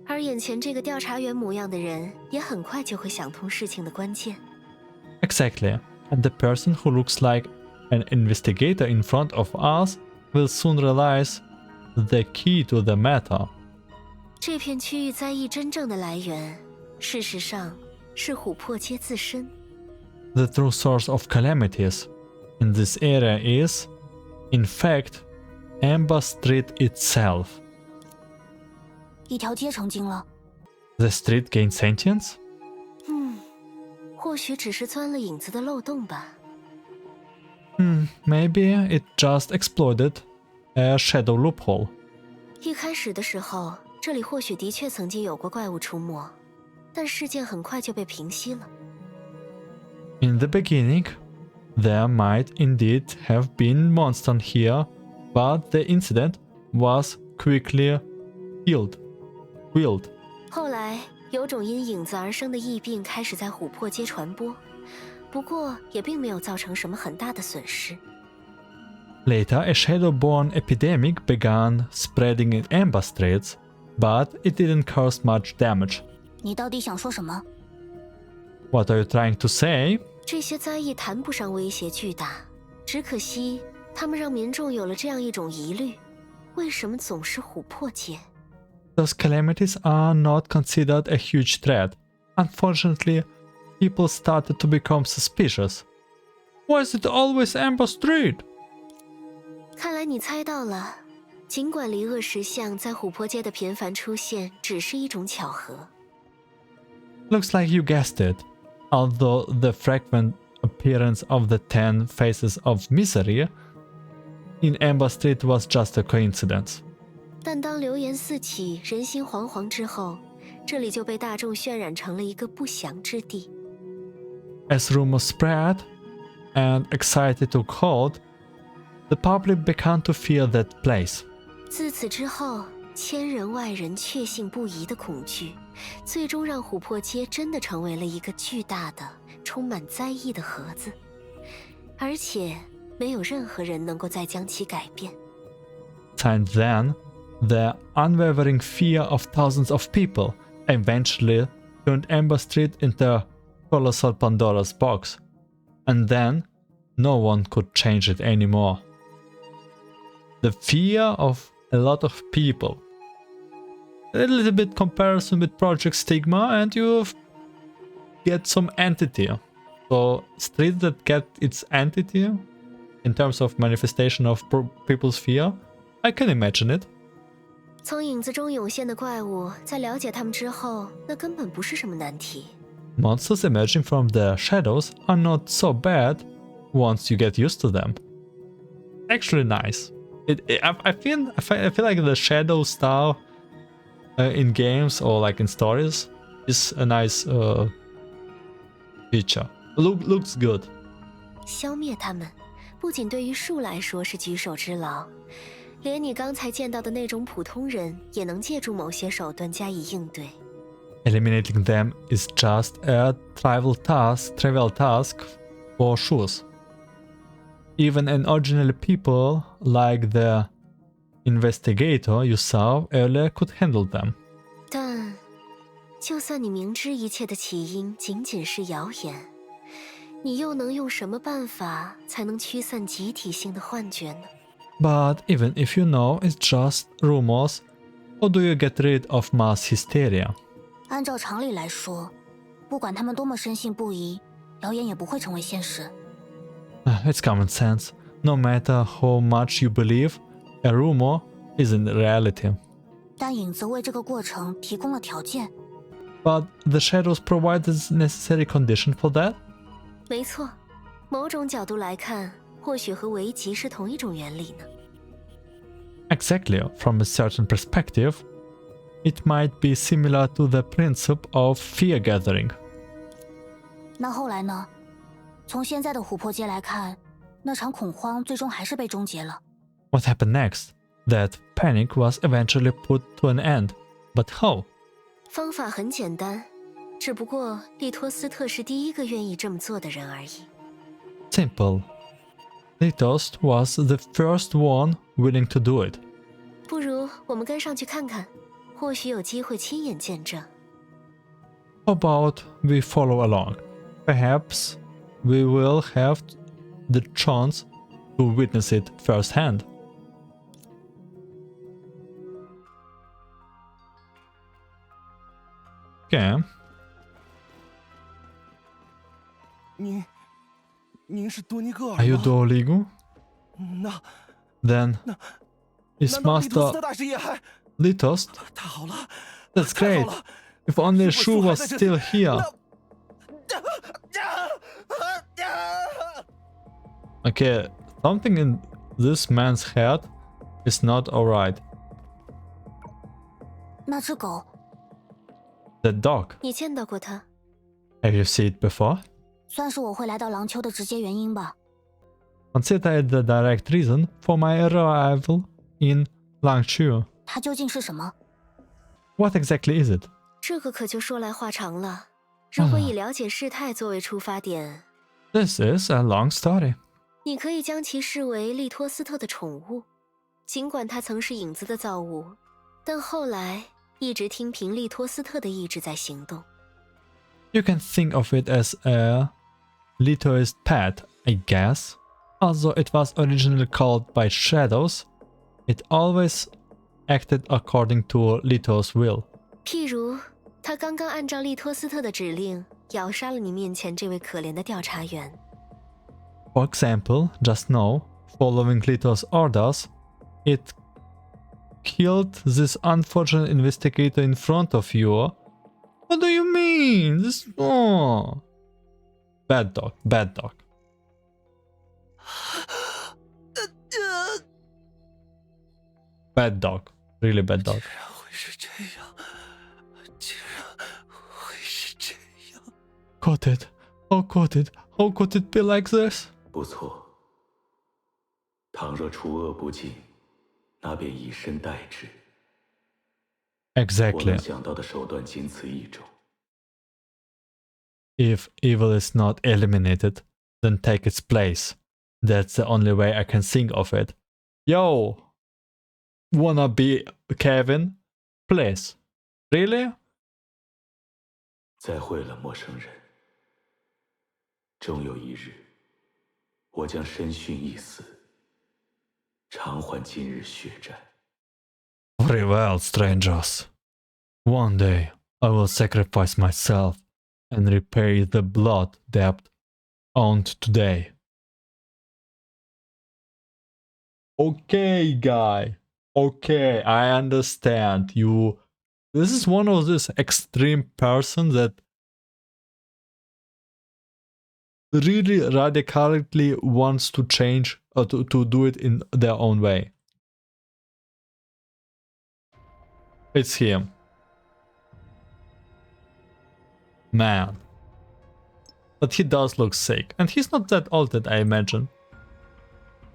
而眼前这个调查员模样的人，也很快就会想通事情的关键。Exactly, and the person who looks like an investigator in front of us will soon realize the key to the matter. 这片区域灾异真正的来源，事实上是琥珀街自身。The true source of calamities in this area is, in fact, Amber Street itself. 一条街成精了。The street gained sentience? 或许只是钻了影子的漏洞吧。Maybe it just exploited a shadow loophole. 一开始的时候，这里或许的确曾经有过怪物出没，但事件很快就被平息了。In the beginning, there might indeed have been monsters here, but the incident was quickly healed. 后来，有种因影子而生的疫病开始在琥珀街传播，不过也并没有造成什么很大的损失。Later, a shadow-borne epidemic began spreading in Amber Streets, but it didn't cause much damage. 你到底想说什么？ What are you trying to say? 这些灾异谈不上威胁巨大，只可惜他们让民众有了这样一种疑虑：为什么总是琥珀街？ Those calamities are not considered a huge threat. Unfortunately, people started to become suspicious. Why is it always Amber Street? 看来你猜到了，尽管离恶石像在琥珀街的频繁出现只是一种巧合。 Looks like you guessed it. Although the frequent appearance of the 10 faces of misery in Amber Street was just a coincidence. 但当流言四起，人心惶惶之后，这里就被大众渲染成了一个不祥之地。 As rumors spread and anxiety took hold, the public began to fear that place. 自此之后，千人万人确信不疑的恐惧，最终让琥珀街真的成为了一个巨大的、充满灾异的盒子，而且没有任何人能够再将其改变。 And then, the unwavering fear of thousands of people eventually turned Amber Street into a colossal Pandora's box. And then, no one could change it anymore. The fear of a lot of people. A little bit comparison with Project Stigma, and you get some entity. So, streets that get its entity in terms of manifestation of people's fear, I can imagine it. 从影子中涌现的怪物，在了解他们之后，那根本不是什么难题。 Monsters emerging from the shadows are not so bad once you get used to them. Actually nice. I feel like the shadow style in games or like in stories is a nice feature. Looks good. 消灭他们，不仅对于树来说是举手之劳，连你刚才见到的那种普通人，也能借助某些手段加以应对。 Eliminating them is just a trivial task for Shues. Even an ordinary people like the investigator you saw earlier could handle them. 但，就算你明知一切的起因仅仅是谣言，你又能用什么办法才能驱散集体性的幻觉呢？ But even if you know it's just rumors, how do you get rid of mass hysteria? 按照常理来说，不管他们多么深信不疑，谣言也不会成为现实。 It's common sense. No matter how much you believe, a rumor isn't reality. 但影子为这个过程提供了条件。 But the shadows provide the necessary condition for that? 没错，某种角度来看，或许和围棋是同一种原理呢。Exactly, from a certain perspective, it might be similar to the principle of fear gathering. 那后来呢？从现在的琥珀街来看，那场恐慌最终还是被终结了。What happened next? That panic was eventually put to an end, but how? 方法很简单，只不过利托斯特是第一个愿意这么做的人而已。Simple. Litos was the first one willing to do it. 不如我们跟上去看看，或许有机会亲眼见证。How about we follow along? Perhaps we will have the chance to witness it firsthand. Okay. 您是多尼戈尔吗？ Are you Duolingo? 那 Then is 难道利托斯 Master 特大师也还 Litos? 太好了？ That's 太 great. 好了！ If only 如果 Shue 树还 was 在这里 still here. Okay, something in this man's head is not alright. 那只狗， The dog. 你见到过他？ Have you seen it before? 算是我会来到廊丘的直接原因吧。 Consider it the direct reason for my arrival in Langqiu. 它究竟是什么？ What exactly is it? 这个可就说来话长了。如果以了解事态作为出发点， This is a long story. 你可以将其视为利托斯特的宠物。尽管它曾是影子的造物，但后来一直听凭利托斯特的意志在行动。 You can think of it as a Litoist pet, I guess. Although it was originally called by shadows, it always acted according to Lito's will. 譬如，他刚刚按照利托斯特的指令咬杀了你面前这位可怜的调查员。 For example, just now, following Lito's orders, it killed this unfortunate investigator in front of you. What do you mean? This oh. Bad dog, bad dog. Bad dog, really bad dog. 竟然会是这样！竟然会是这样！ Could it? How could it be like this? 不错，倘若除恶不尽，那便以身代之。我 Exactly. 能想到的手段仅此一种。 If evil is not eliminated, then take its place. That's the only way I can think of it. Yo! Wanna be Kevin? Please. Really? 再会了，陌生人。终有一日，我将身殉一死，偿还今日血债。 Very well, strangers. One day I will sacrifice myself and repay the blood debt owed today. Okay, guy. Okay, I understand you. This is one of these extreme person that really radically wants to change or to do it in their own way. It's him. Man. But he does look sick, and he's not that old that I imagine.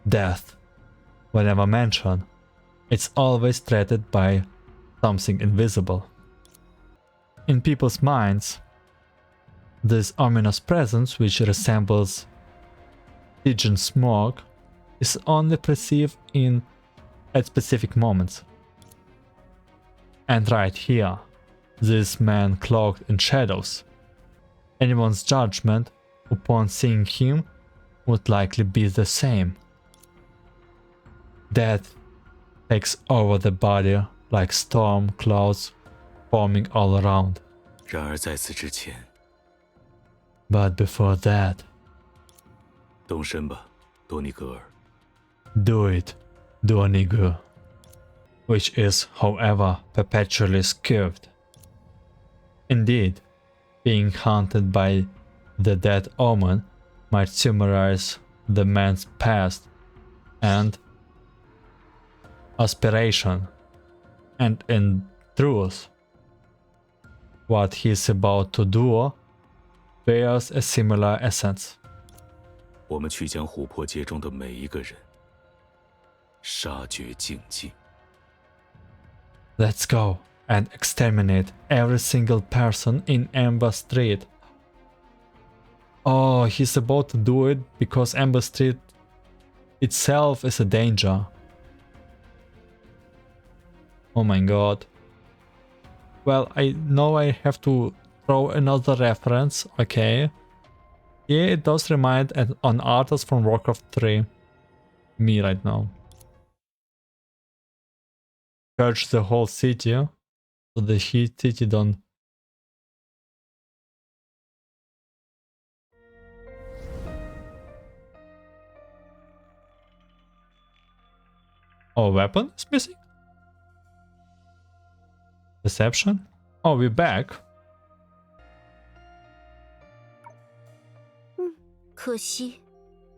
Death, whenever mentioned, it's always threatened by something invisible. In people's minds, this ominous presence, which resembles pigeon smoke, is only perceived at specific moments. And right here, this man cloaked in shadows. Anyone's judgment upon seeing him would likely be the same. Death takes over the body like storm clouds forming all around. 然而在此之前， But before that, 动身吧，多尼格尔。 do it, Duanigu. Which is, however, perpetually skewed. Indeed, being haunted by the dead omen might summarize the man's past and aspiration, and in truth, what he's about to do bears a similar essence. 我们去将琥珀街中的每一个人杀绝净尽。 Let's go and exterminate every single person in Amber Street. Oh, he's about to do it because Amber Street itself is a danger. Oh my god. Well, I know I have to throw another reference, okay. Yeah, it does remind an artist from Warcraft 3. Me right now. Purge the whole city, so the city don't... Oh, weapon is missing? Deception? Oh, we're back. 可惜，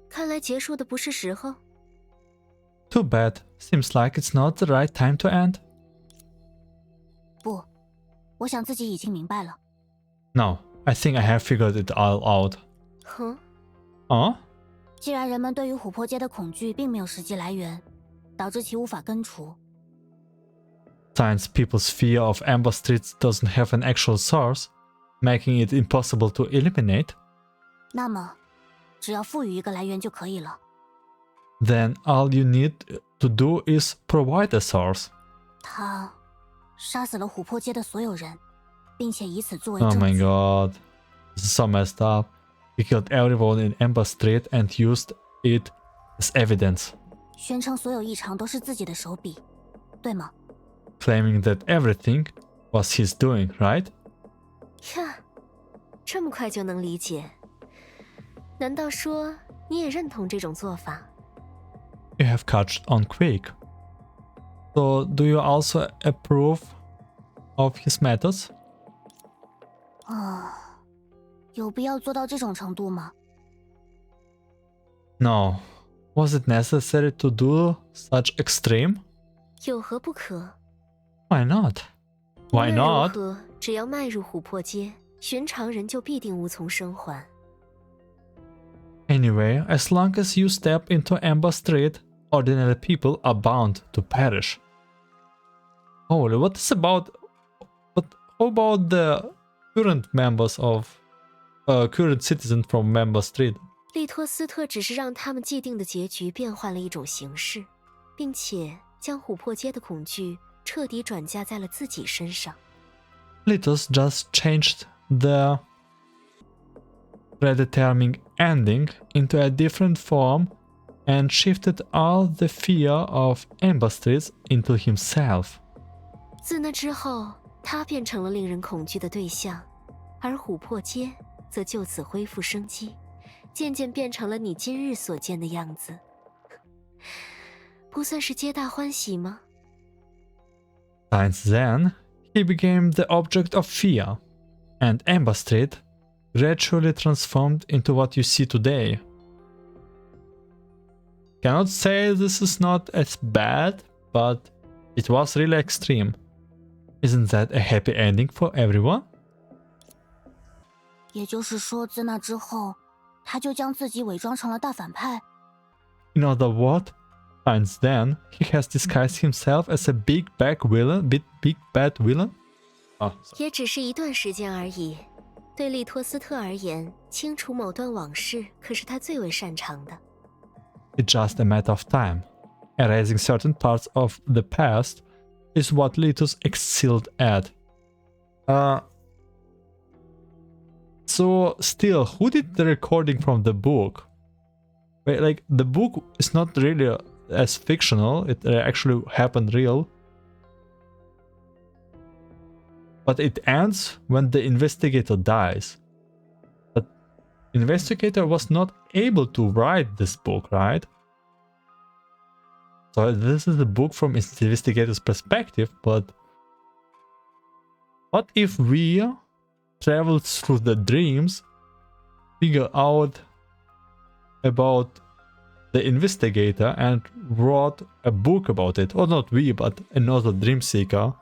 看来结束的不是时候。 Too bad. Seems like it's not the right time to end. 不，我想自己已经明白了。 No, I think I have figured it all out. 哼， Huh? 既然人们对于琥珀街的恐惧并没有实际来源，导致其无法根除， Since people's fear of Amber Street doesn't have an actual source, making it impossible to eliminate, 那么只要赋予一个来源就可以了。 then all you need to do is provide a source. 他杀死了琥珀街的所有人，并且以此作为 Oh 证 my 据。 god. This is so messed up. He killed everyone in Amber Street and used it as evidence, 宣称所有异常都是自己的手笔，对吗？ claiming that everything was his doing, right? 呀，这么快就能理解？难道说你也认同这种做法？ You have catched on quick. So, do you also approve of his methods? 啊，有必要做到这种程度吗？ No. Was it necessary to do such extreme? 有何不可？ Why not? 无 Why 论如 not? 何，只要迈入琥珀街，寻常人就必定无从生还。 Anyway, as long as you step into Amber Street, ordinary people are bound to perish. Holy, what is about... But how about the current members of... current citizens from Amber Street? 利托斯特只是让他们既定的结局变换了一种形式，并且将琥珀街的恐惧彻底转嫁在了自己身上。 Litos just changed the predetermining ending into a different form and shifted all the fear of Amber Street into himself. 自那之后，他变成了令人恐惧的对象，而琥珀街则就此恢复生机，渐渐变成了你今日所见的样子。不算是皆大欢喜吗？ Since then, he became the object of fear, and Amber Street gradually transformed into what you see today. Cannot say this is not as bad, but it was really extreme. Isn't that a happy ending for everyone? 也就是说，自那之后，他就将自己伪装成了大反派。 In other words, since then, he has disguised himself as a big bad villain. 也只是一段时间而已。对利托斯特而言，清除某段往事可是他最为擅长的。 It's just a matter of time. Erasing certain parts of the past is what Litos excelled at. So still, who did the recording from the book? Wait, like, the book is not really as fictional, it actually happened real. But it ends when the investigator dies. But investigator was not able to write this book, right? So this is a book from investigator's perspective, but what if we travel through the dreams, figure out about the investigator and wrote a book about it. Or not we, but another dream seeker.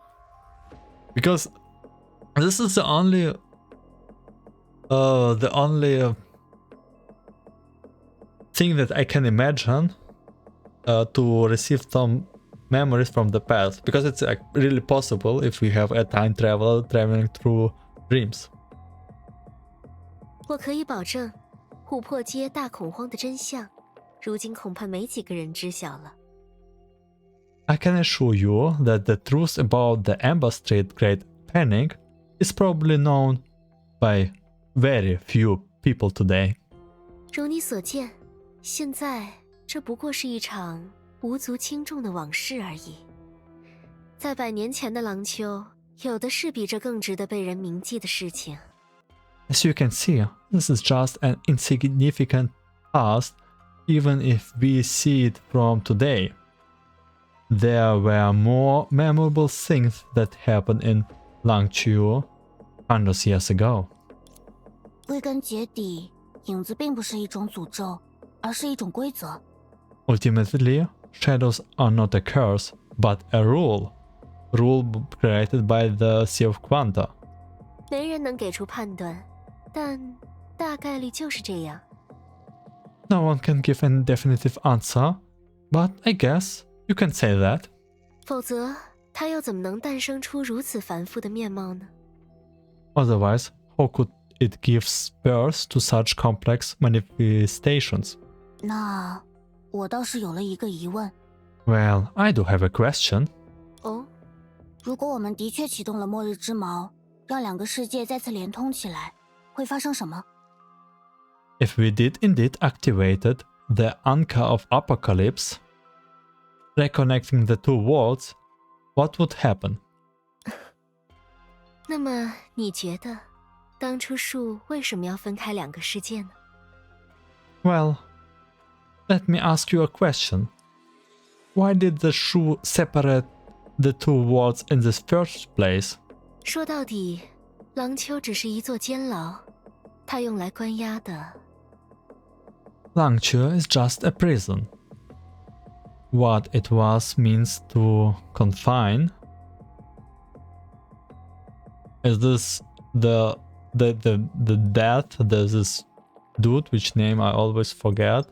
Because this is the only thing that I can imagine to receive some memories from the past, because it's like really possible if we have a time travel traveling through dreams. 我可以保证，琥珀街大恐慌的真相，如今恐怕没几个人知晓了。I can assure you that the truth about the Amber Street Great Panic is probably known by very few people today. 如你所见，现在这不过是一场无足轻重的往事而已。在100年前的廊丘，有的是比这更值得被人铭记的事情。As you can see, this is just an insignificant past, even if we see it from today. There were more memorable things that happened in Langqiu 100 years ago. 归根结底，影子并不是一种诅咒，而是一种规则。Ultimately, shadows are not a curse, but a rule. Rule created by the Sea of Quanta. 没人能给出判断，但大概率就是这样。No one can give an definitive answer, but I guess you can say that. 否则，它又怎么能诞生出如此繁复的面貌呢？ Otherwise, how could it give birth to such complex manifestations? 那我倒是有了一个疑问。Well, I do have a question. 哦，如果我们的确启动了末日之矛，让两个世界再次连通起来，会发生什么？ If we did indeed activated the Honkai of Apocalypse, reconnecting the two worlds, what would happen? 那么你觉得，当初树为什么要分开两个世界呢？ Well, let me ask you a question. Why did the Shue separate the two worlds in the first place? 说到底，廊丘只是一座监牢，它用来关押的。Langqiu is just a prison. What it was means to confine. Is this the death? There's this dude, which name I always forget.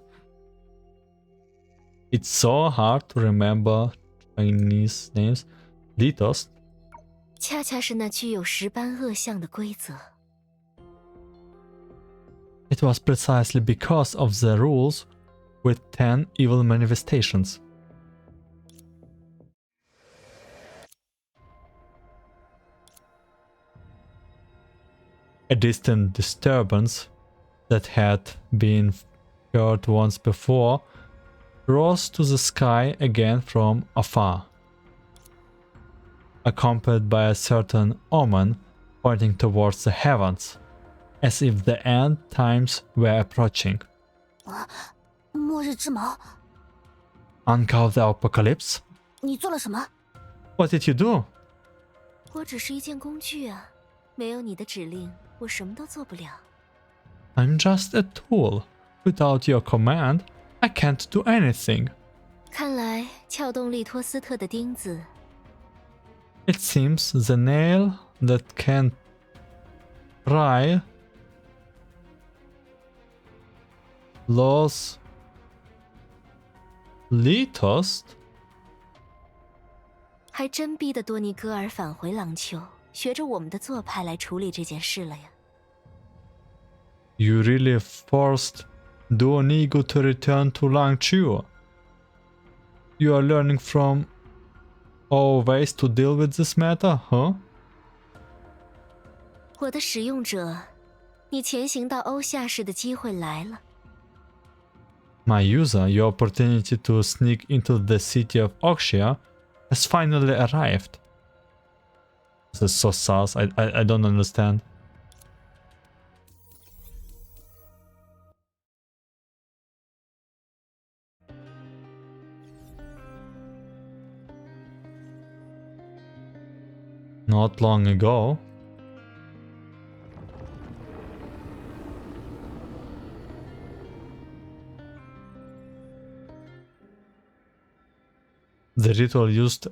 It's so hard to remember Chinese names. Litos. 恰恰是那具有10般恶相的规则。It was precisely because of the rules with 10 evil manifestations. A distant disturbance that had been heard once before rose to the sky again from afar, accompanied by a certain omen pointing towards the heavens, as if the end times were approaching. 末日之矛， Honkai of the Apocalypse? 你做了什么？ What did you do? 我只是一件工具啊，没有你的指令，我什么都做不了。 I'm just a tool. Without your command, I can't do anything. 看来撬动利托斯特的钉子， It seems the nail that can pry Los Litos? 还真逼得多尼戈尔返回廊丘，学着我们的做派来处理这件事了呀。 You really forced Duonigo to return to Langqiu. You are learning from all ways to deal with this matter, huh? 我的使用者，你前行到欧夏市的机会来了。 My user, your opportunity to sneak into the city of Oxia has finally arrived. This is so sus, I don't understand. Not long ago, The ritual used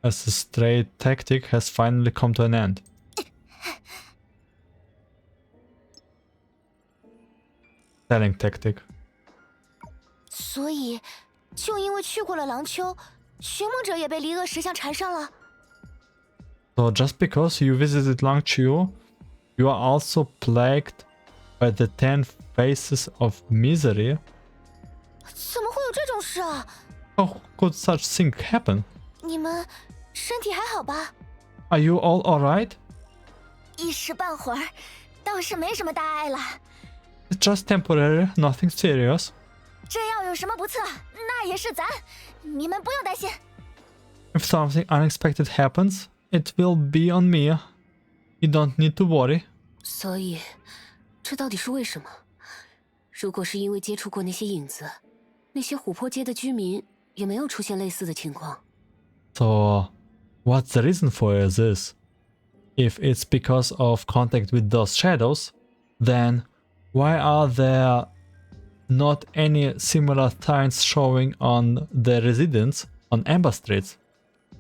as a stray tactic has finally come to an end. Telling tactic. 所以，就因为去过了狼丘，寻梦者也被离恶石像缠上了。So just because you visited Langqiu, you are also plagued by the 10 faces of misery. 怎么会有这种事啊？ How could such thing happen? 你们身体还好吧？ Are you all alright? 一时半会儿，倒是没什么大碍了。 It's just temporary, nothing serious. 这要有什么不测，那也是咱，你们不用担心。 If something unexpected happens, it will be on me. You don't need to worry. 所以，这到底是为什么？如果是因为接触过那些影子，那些琥珀街的居民也没有出现类似的情况。So, what's the reason for this? If it's because of contact with those shadows, then why are there not any similar signs showing on the residents on Amber Streets?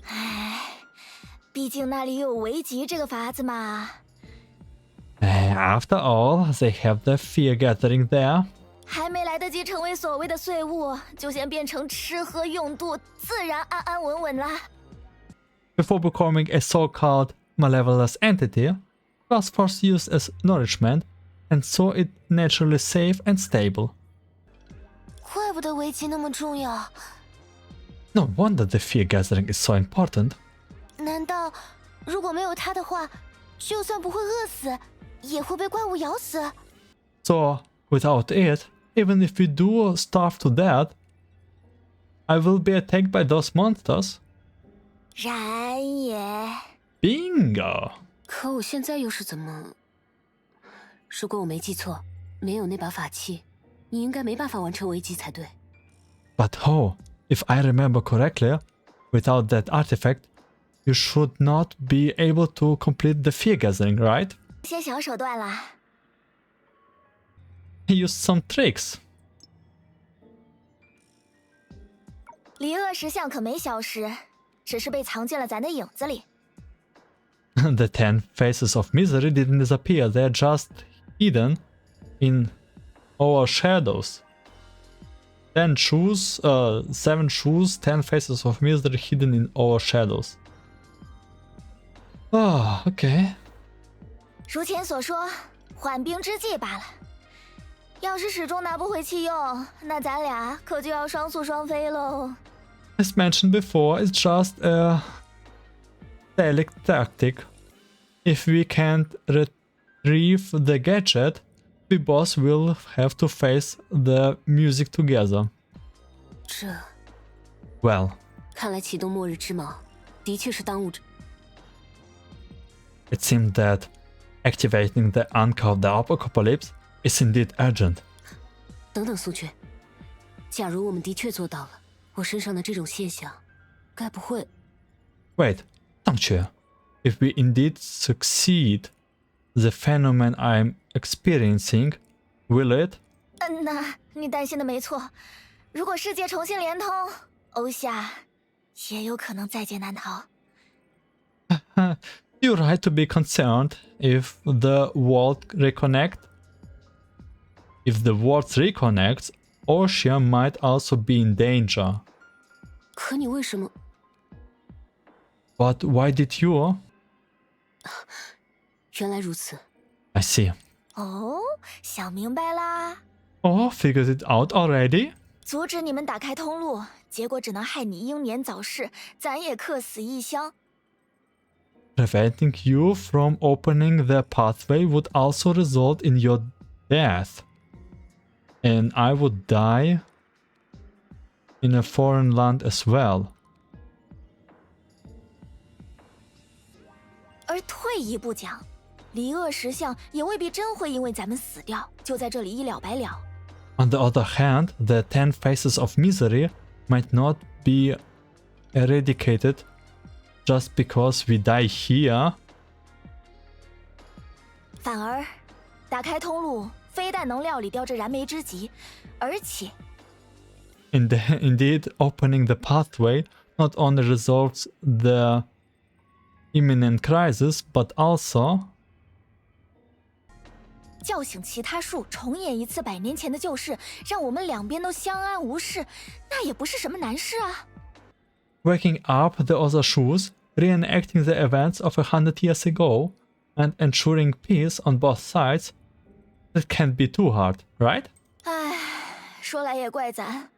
唉，毕竟那里有围棋这个法子嘛。 After all, they have the fear gathering there. 还没来得及成为所谓的碎物，就先变成吃喝用度，自然安安稳稳啦。 Before becoming a so-called malevolent entity, phosphorus used as nourishment, and so it naturally safe and stable. 怪不得围棋那么重要。 No wonder the fear gathering is so important. 难道如果没有它的话，就算不会饿死，也会被怪物咬死？ So, without it, even if we do starve to death, I will be attacked by those monsters. 然也。 Bingo! 可我现在又是怎么？如果我没记错，没有那把法器，你应该没办法完成围击才对。 But oh, if I remember correctly, without that artifact, you should not be able to complete the fear gathering, right? 些小手段啦。 He used some tricks. 离恶石像可没消失，只是被藏进了咱的影子里。 The 10 faces of misery didn't disappear, they're just hidden in our shadows. 7 shoes, 10 faces of misery hidden in our shadows. Oh, okay. 如前所说，缓兵之计罢了。要是始终拿不回器用，那咱俩可就要双宿双飞喽。 As mentioned before, it's just a tactic tactic. If we can't retrieve the gadget, we both will have to face the music together. 这， Well, 看来启动末日之矛，的确是当务之。 it seems that activating the Honkai of the Apocalypse is indeed urgent. 等等，苏雀，假如我们的确做到了，我身上的这种现象，该不会？ Wait, Langqiu, if we indeed succeed, the phenomenon I'm experiencing, will it? 那你担心的没错，如果世界重新连通，欧夏也有可能在劫难逃。 You're right to be concerned if the world reconnect. If the world reconnects, Oxia might also be in danger. 可你为什么？ But why did you? 原来如此。 I see. 哦，想明白啦。 Oh, figured it out already? 阻止你们打开通路，结果只能害你英年早逝，咱也客死异乡。 Preventing you from opening the pathway would also result in your death. And I would die in a foreign land as well. 而退一步讲，离恶石像也未必真会因为咱们死掉，就在这里一了百了。 On the other hand, the 10 faces of misery might not be eradicated just because we die here. 反而，打开通路，非但能料理掉这燃眉之急，而且 Indeed, opening the pathway not only resolves the imminent crisis, but also 叫醒其他树，重演一次100年前的旧事，让我们两边都相安无事，那也不是什么难事啊。waking up the other Shues, reenacting the events of 100 years ago, and ensuring peace on both sides. That can't be too hard, right? 唉，说来也怪咱，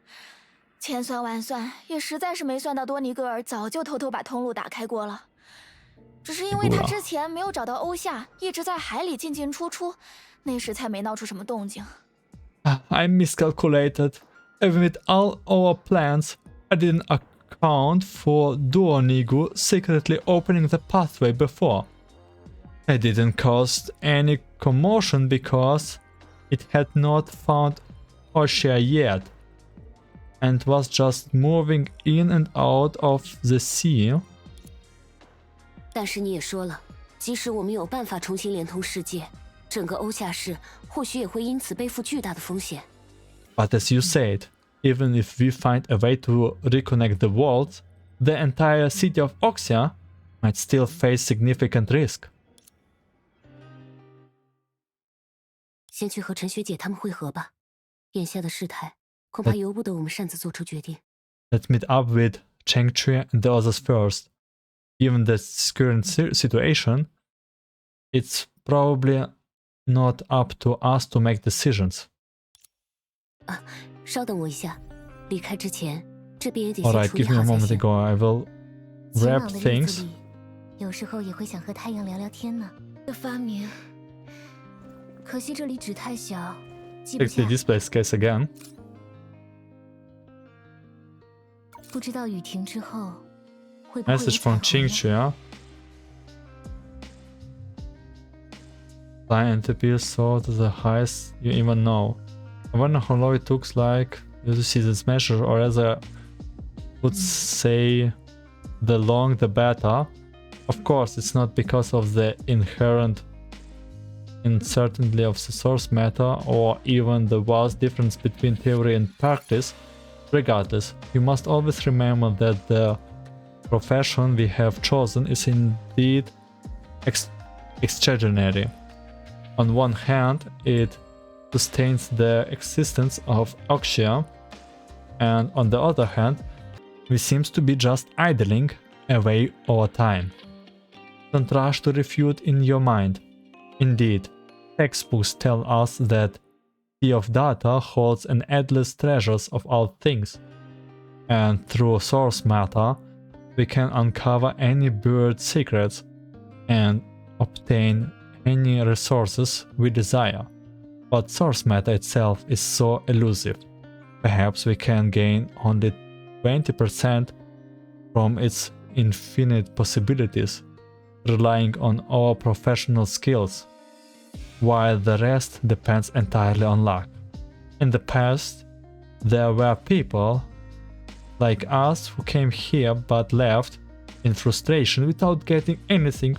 千算万算，也实在是没算到多尼格尔早就偷偷把通路打开过了。只是因为他之前没有找到欧夏，一直在海里进进出出，那时才没闹出什么动静。I miscalculated. Even with all our plans, I didn't account for Duonigu secretly opening the pathway before. It didn't cause any commotion because it had not found Oxia yet, and was just moving in and out of the sea. 但是你也说了，即使我们有办法重新连通世界，整个欧夏市或许也会因此背负巨大的风险。But as you said, even if we find a way to reconnect the worlds, the entire city of Oxia might still face significant risk. 先去和陈学姐他们会合吧。眼下的事态，恐怕由不得我们擅自做出决定。Let's meet up with Chengque and the others first. Given the current situation, it's probably not up to us to make decisions. 啊，稍等我一下，离开之前，这边也得 Alright, 先处理 give me a 好才 moment 行。 to go. I will 晴 wrap 朗的日 things. 子里，有时候也会想和太阳聊聊天呢。这发明，可惜这里纸太小，记不 Check the 下。 display case again. 不知道雨停之后，会不会有 Message 彩 from 虹呢？ Chengque. Fly and appear so to the highest you even know. I wonder how long it looks like you to see this measure, or as I would say, the long the better. Of course, it's not because of the inherent uncertainty of the source matter, or even the vast difference between theory and practice. Regardless, you must always remember that the profession we have chosen is indeed extraordinary. On one hand, it sustains the existence of Oxia, and on the other hand, we seem to be just idling away our time. Don't rush to refute in your mind. Indeed, textbooks tell us that Sea of Data holds an endless treasures of all things, and through source matter, we can uncover any buried secrets and obtain any resources we desire. But source matter itself is so elusive. Perhaps we can gain only 20% from its infinite possibilities, relying on our professional skills, while the rest depends entirely on luck. In the past, there were people like us who came here but left in frustration without getting anything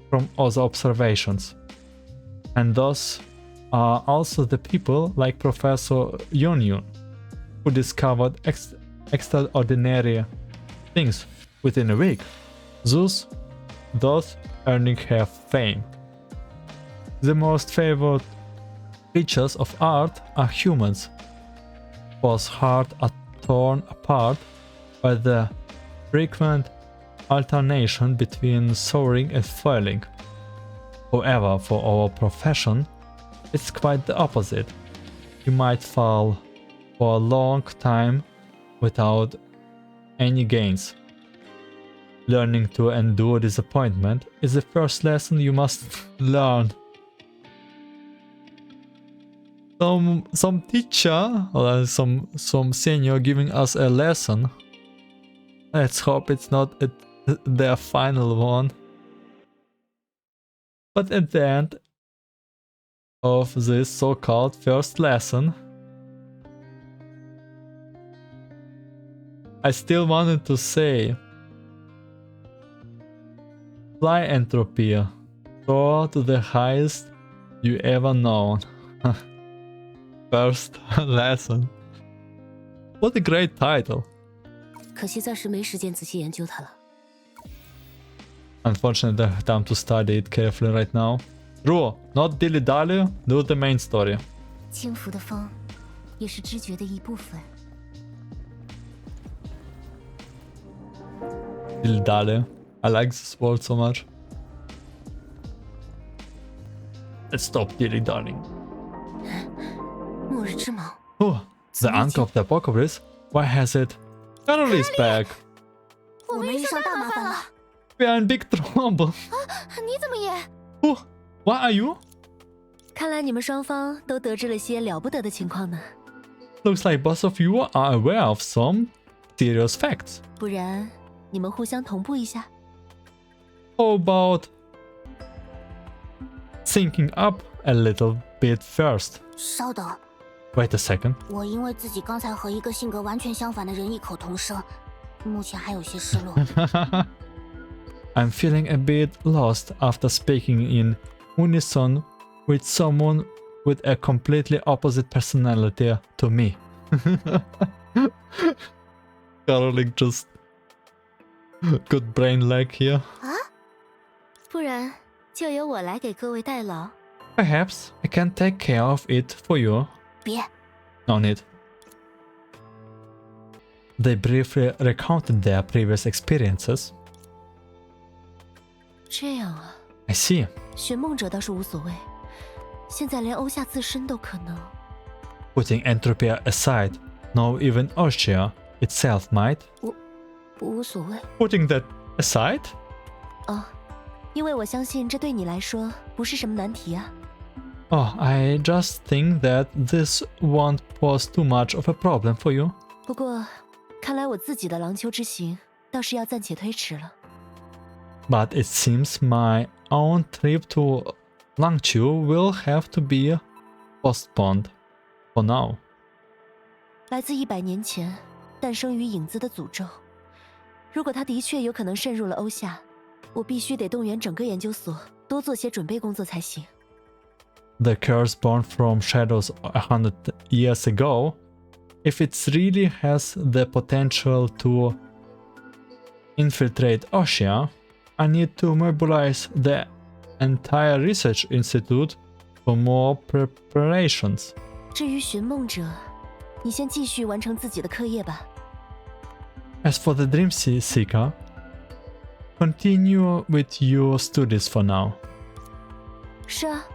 from other observations. And those are also the people like Professor Yun, who discovered extraordinary things within a week, thus earning her fame. The most favored creatures of art are humans, whose hearts are torn apart by the frequent alternation between soaring and falling. However, for our profession, it's quite the opposite. You might fall for a long time without any gains. Learning to endure disappointment is the first lesson you must learn. Some teacher or some senior giving us a lesson. Let's hope it's not their final one. But at the end of this so-called first lesson, I still wanted to say, fly entropy, soar to the highest you ever known. First lesson. What a great title. 可惜暂时没时间仔细研究它了。Unfortunately, I have time to study it carefully right now. Drew, not dilly-dally, do the main story. 轻拂的风，也是知觉的一部分。Dilly-dally. I like this word so much. Let's stop dilly-dallying. 末日之矛， Oh, the uncle of the apocalypse? Why has it? Carol is back. 我们遇上大麻烦了。 We are in big trouble. 你怎么也？ Oh, what are you? 看来你们双方都得知了些了不得的情况呢。 Looks like both of you are aware of some serious facts. 不然，你们互相同步一下。 How about syncing up a little bit first? 稍等， Wait a second. 我因为自己刚才和一个性格完全相反的人异口同声，目前还有些失落。I'm feeling a bit lost after speaking in unison with someone with a completely opposite personality to me. Caroline just got brain lag here. 不然就由我来给各位代劳。 Perhaps I can take care of it for you. 别， No need. They briefly recounted their previous experiences. 这样啊， I see. 寻梦者倒是无所谓，现在连欧夏自身都可能。 Putting entropy aside, no even Oxia itself might. 无所谓 Putting that aside? 哦，因为我相信这对你来说不是什么难题啊。 Oh, I just think that this won't pose too much of a problem for you. 不过，看来我自己的廊丘之行倒是要暂且推迟了。 But it seems my own trip to Langqiu will have to be postponed for now. 来自100年前诞生于影子的诅咒，如果它的确有可能渗入了欧夏，我必须得动员整个研究所多做些准备工作才行。 The curse born from shadows 100 years ago, if it really has the potential to infiltrate Oxia, I need to mobilize the entire research institute for more preparations. 至于寻梦者，你先继续完成自己的课业吧。 As for the Dream Seeker, continue with your studies for now. 是啊，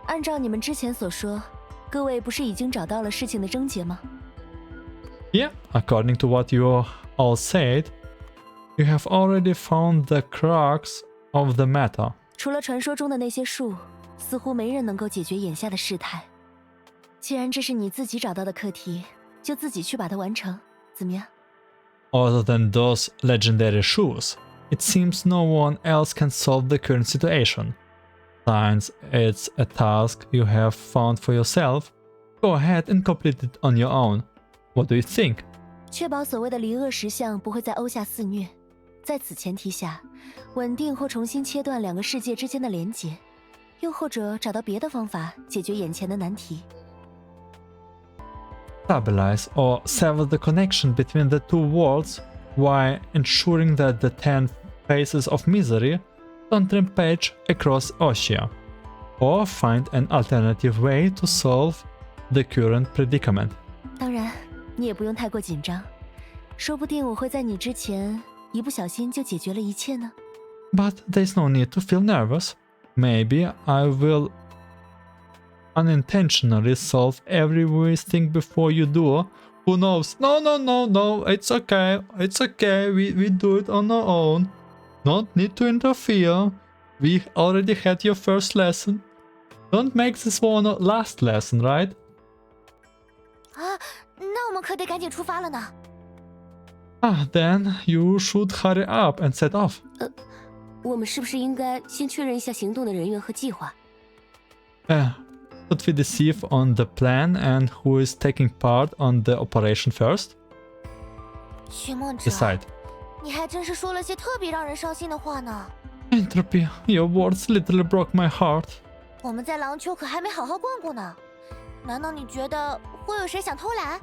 按照你们之前所说，各位不是已经找到了事情的症结吗？ Yeah, according to what you all said, you have already found the crux of the matter. 除了传说中的那些术，似乎没人能够解决眼下的事态。既然这是你自己找到的课题，就自己去把它完成，怎么样？ Other than those legendary shoes, it seems no one else can solve the current situation. Since it's a task you have found for yourself, go ahead and complete it on your own. What do you think? 确保所谓的离恶石像不会在欧夏肆虐，在此前提下，稳定或重新切断两个世界之间的连结，又或者找到别的方法解决眼前的难题。 Stabilize or sever the connection between the two worlds while ensuring that the 10 faces of misery don't rampage across Oxia, or find an alternative way to solve the current predicament. 当然，你也不用太过紧张，说不定我会在你之前一不小心就解决了一切呢。 But there's no need to feel nervous. Maybe I will unintentionally solve everything before you do. Who knows? No, it's okay. It's okay. We do it on our own. Don't need to interfere. We already had your first lesson. Don't make this one a last lesson, right? 啊，那我们可得赶紧出发了呢。 Then you should hurry up and set off. 我们是不是应该先确认一下行动的人员和计划？ Should we deceive on the plan and who is taking part on the operation first? 寻梦者， Decide. 你还真是说了些特别让人伤心的话呢。 Entropy, your words literally broke my heart. 我们在廊丘可还没好好逛过呢，难道你觉得会有谁想偷懒？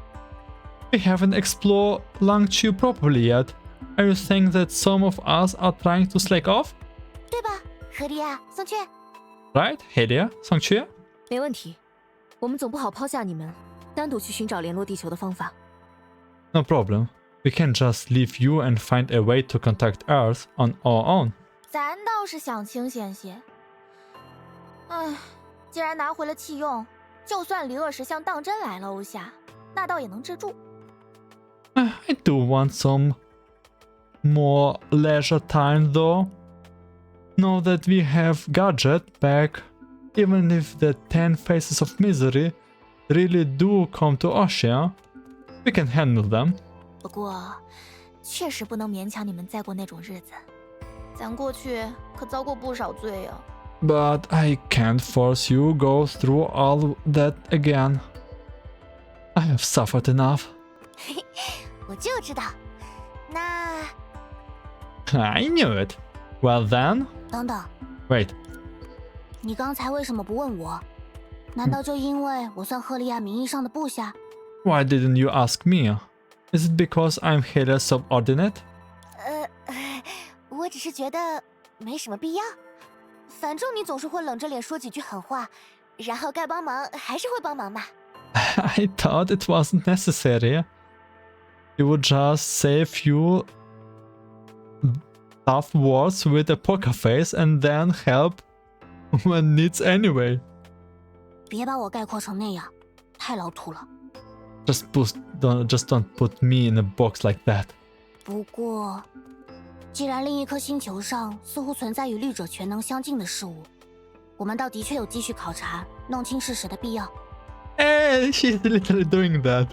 We haven't explored Langqiu properly yet. Are you saying that some of us are trying to slack off? 对吧，何莉亚、桑雀？ Right, Helia, Sangque? 没问题，我们总不好抛下你们，单独去寻找联络地球的方法。No problem. We can just leave you and find a way to contact Earth on our own. 咱倒是想清闲些。唉，既然拿回了弃用，就算离恶石像当真来了欧夏，那倒也能制住。I do want some more leisure time though. Now that we have Gadget back, even if the 10 Faces of Misery really do come to Oxia, we can handle them. 不过，确实不能勉强你们再过那种日子。咱过去可遭过不少罪啊。But I can't force you go through all that again. I have suffered enough. 我就知道。那 I knew it. Well then... 等等， Wait, 你刚才为什么不问我？难道就因为我算赫利亚名义上的部下？ why didn't you ask me? Is it because I'm Helia's subordinate? 我只是觉得没什么必要。反正你总是会冷着脸说几句狠话，然后该帮忙还是会帮忙吧。I thought it wasn't necessary. You would just say a few tough words with a poker face and then help when needs anyway. 别把我概括成那样，太老土了。Just don't put me in a box like that. 不过，既然另一颗星球上似乎存在与律者全能相近的事物，我们倒的确有继续考察、弄清事实的必要。Hey, she's literally doing that.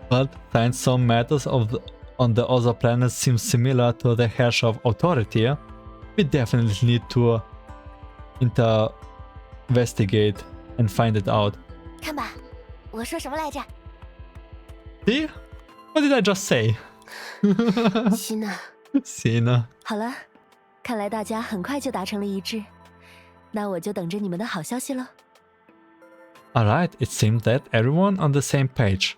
But since some matters on the other planets seem similar to the hash of authority, we definitely need to investigate and find it out. 看吧，我说什么来着？ See? What did I just say? 希娜， Sina. 好了，看来大家很快就达成了一致，那我就等着你们的好消息了。Alright, it seems that everyone on the same page.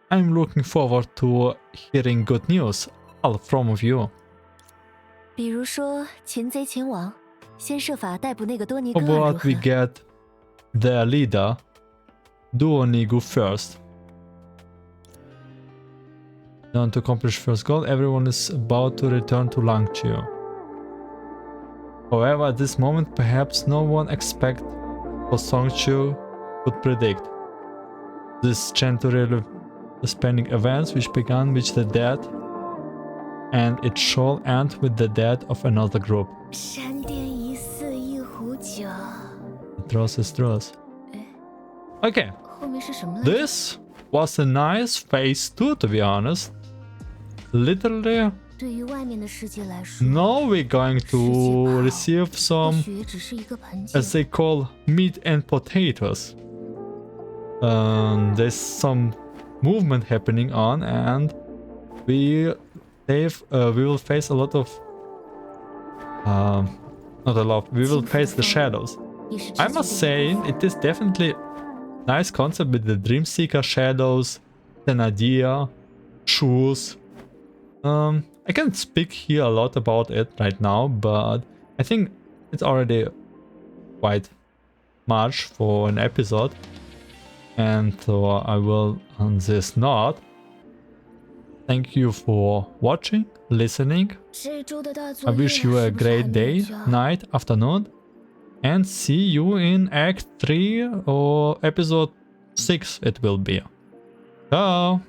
I'm looking forward to hearing good news, all from of you. 比如说擒贼擒王，先设法逮捕那个多尼戈 How 尔如 about 何 we？ get their leader, Duonigu, first? Now to accomplish first goal, everyone is about to return to Langqiu. However, at this moment, perhaps no one expect what Songqiu could predict. This temporary spending events which began with the death, and it shall end with the death of another group. 山巅一寺一壶酒。 Draws is draws. Okay, 后面是什么来着？ this was a nice phase 2, to be honest. Literally, 对于外面的世界来说， now we're going to receive 或 some, 许也只是一个盆景。 as they call, meat and potatoes. There's some movement happening on, and we will face a lot of, not a lot. We will face the shadows. 也是 I 之 must 前的 say, it is definitely nice concept with the Dream Seeker shadows, Thenardier, shoes. I can't speak here a lot about it right now, but I think it's already quite much for an episode. And so I will, on this note, thank you for watching, listening. 这周的大 I 作业 wish you a 是不是还 great 没 day, 交 night, afternoon, and see you in Act 3 or Episode 6 it will be. Ciao!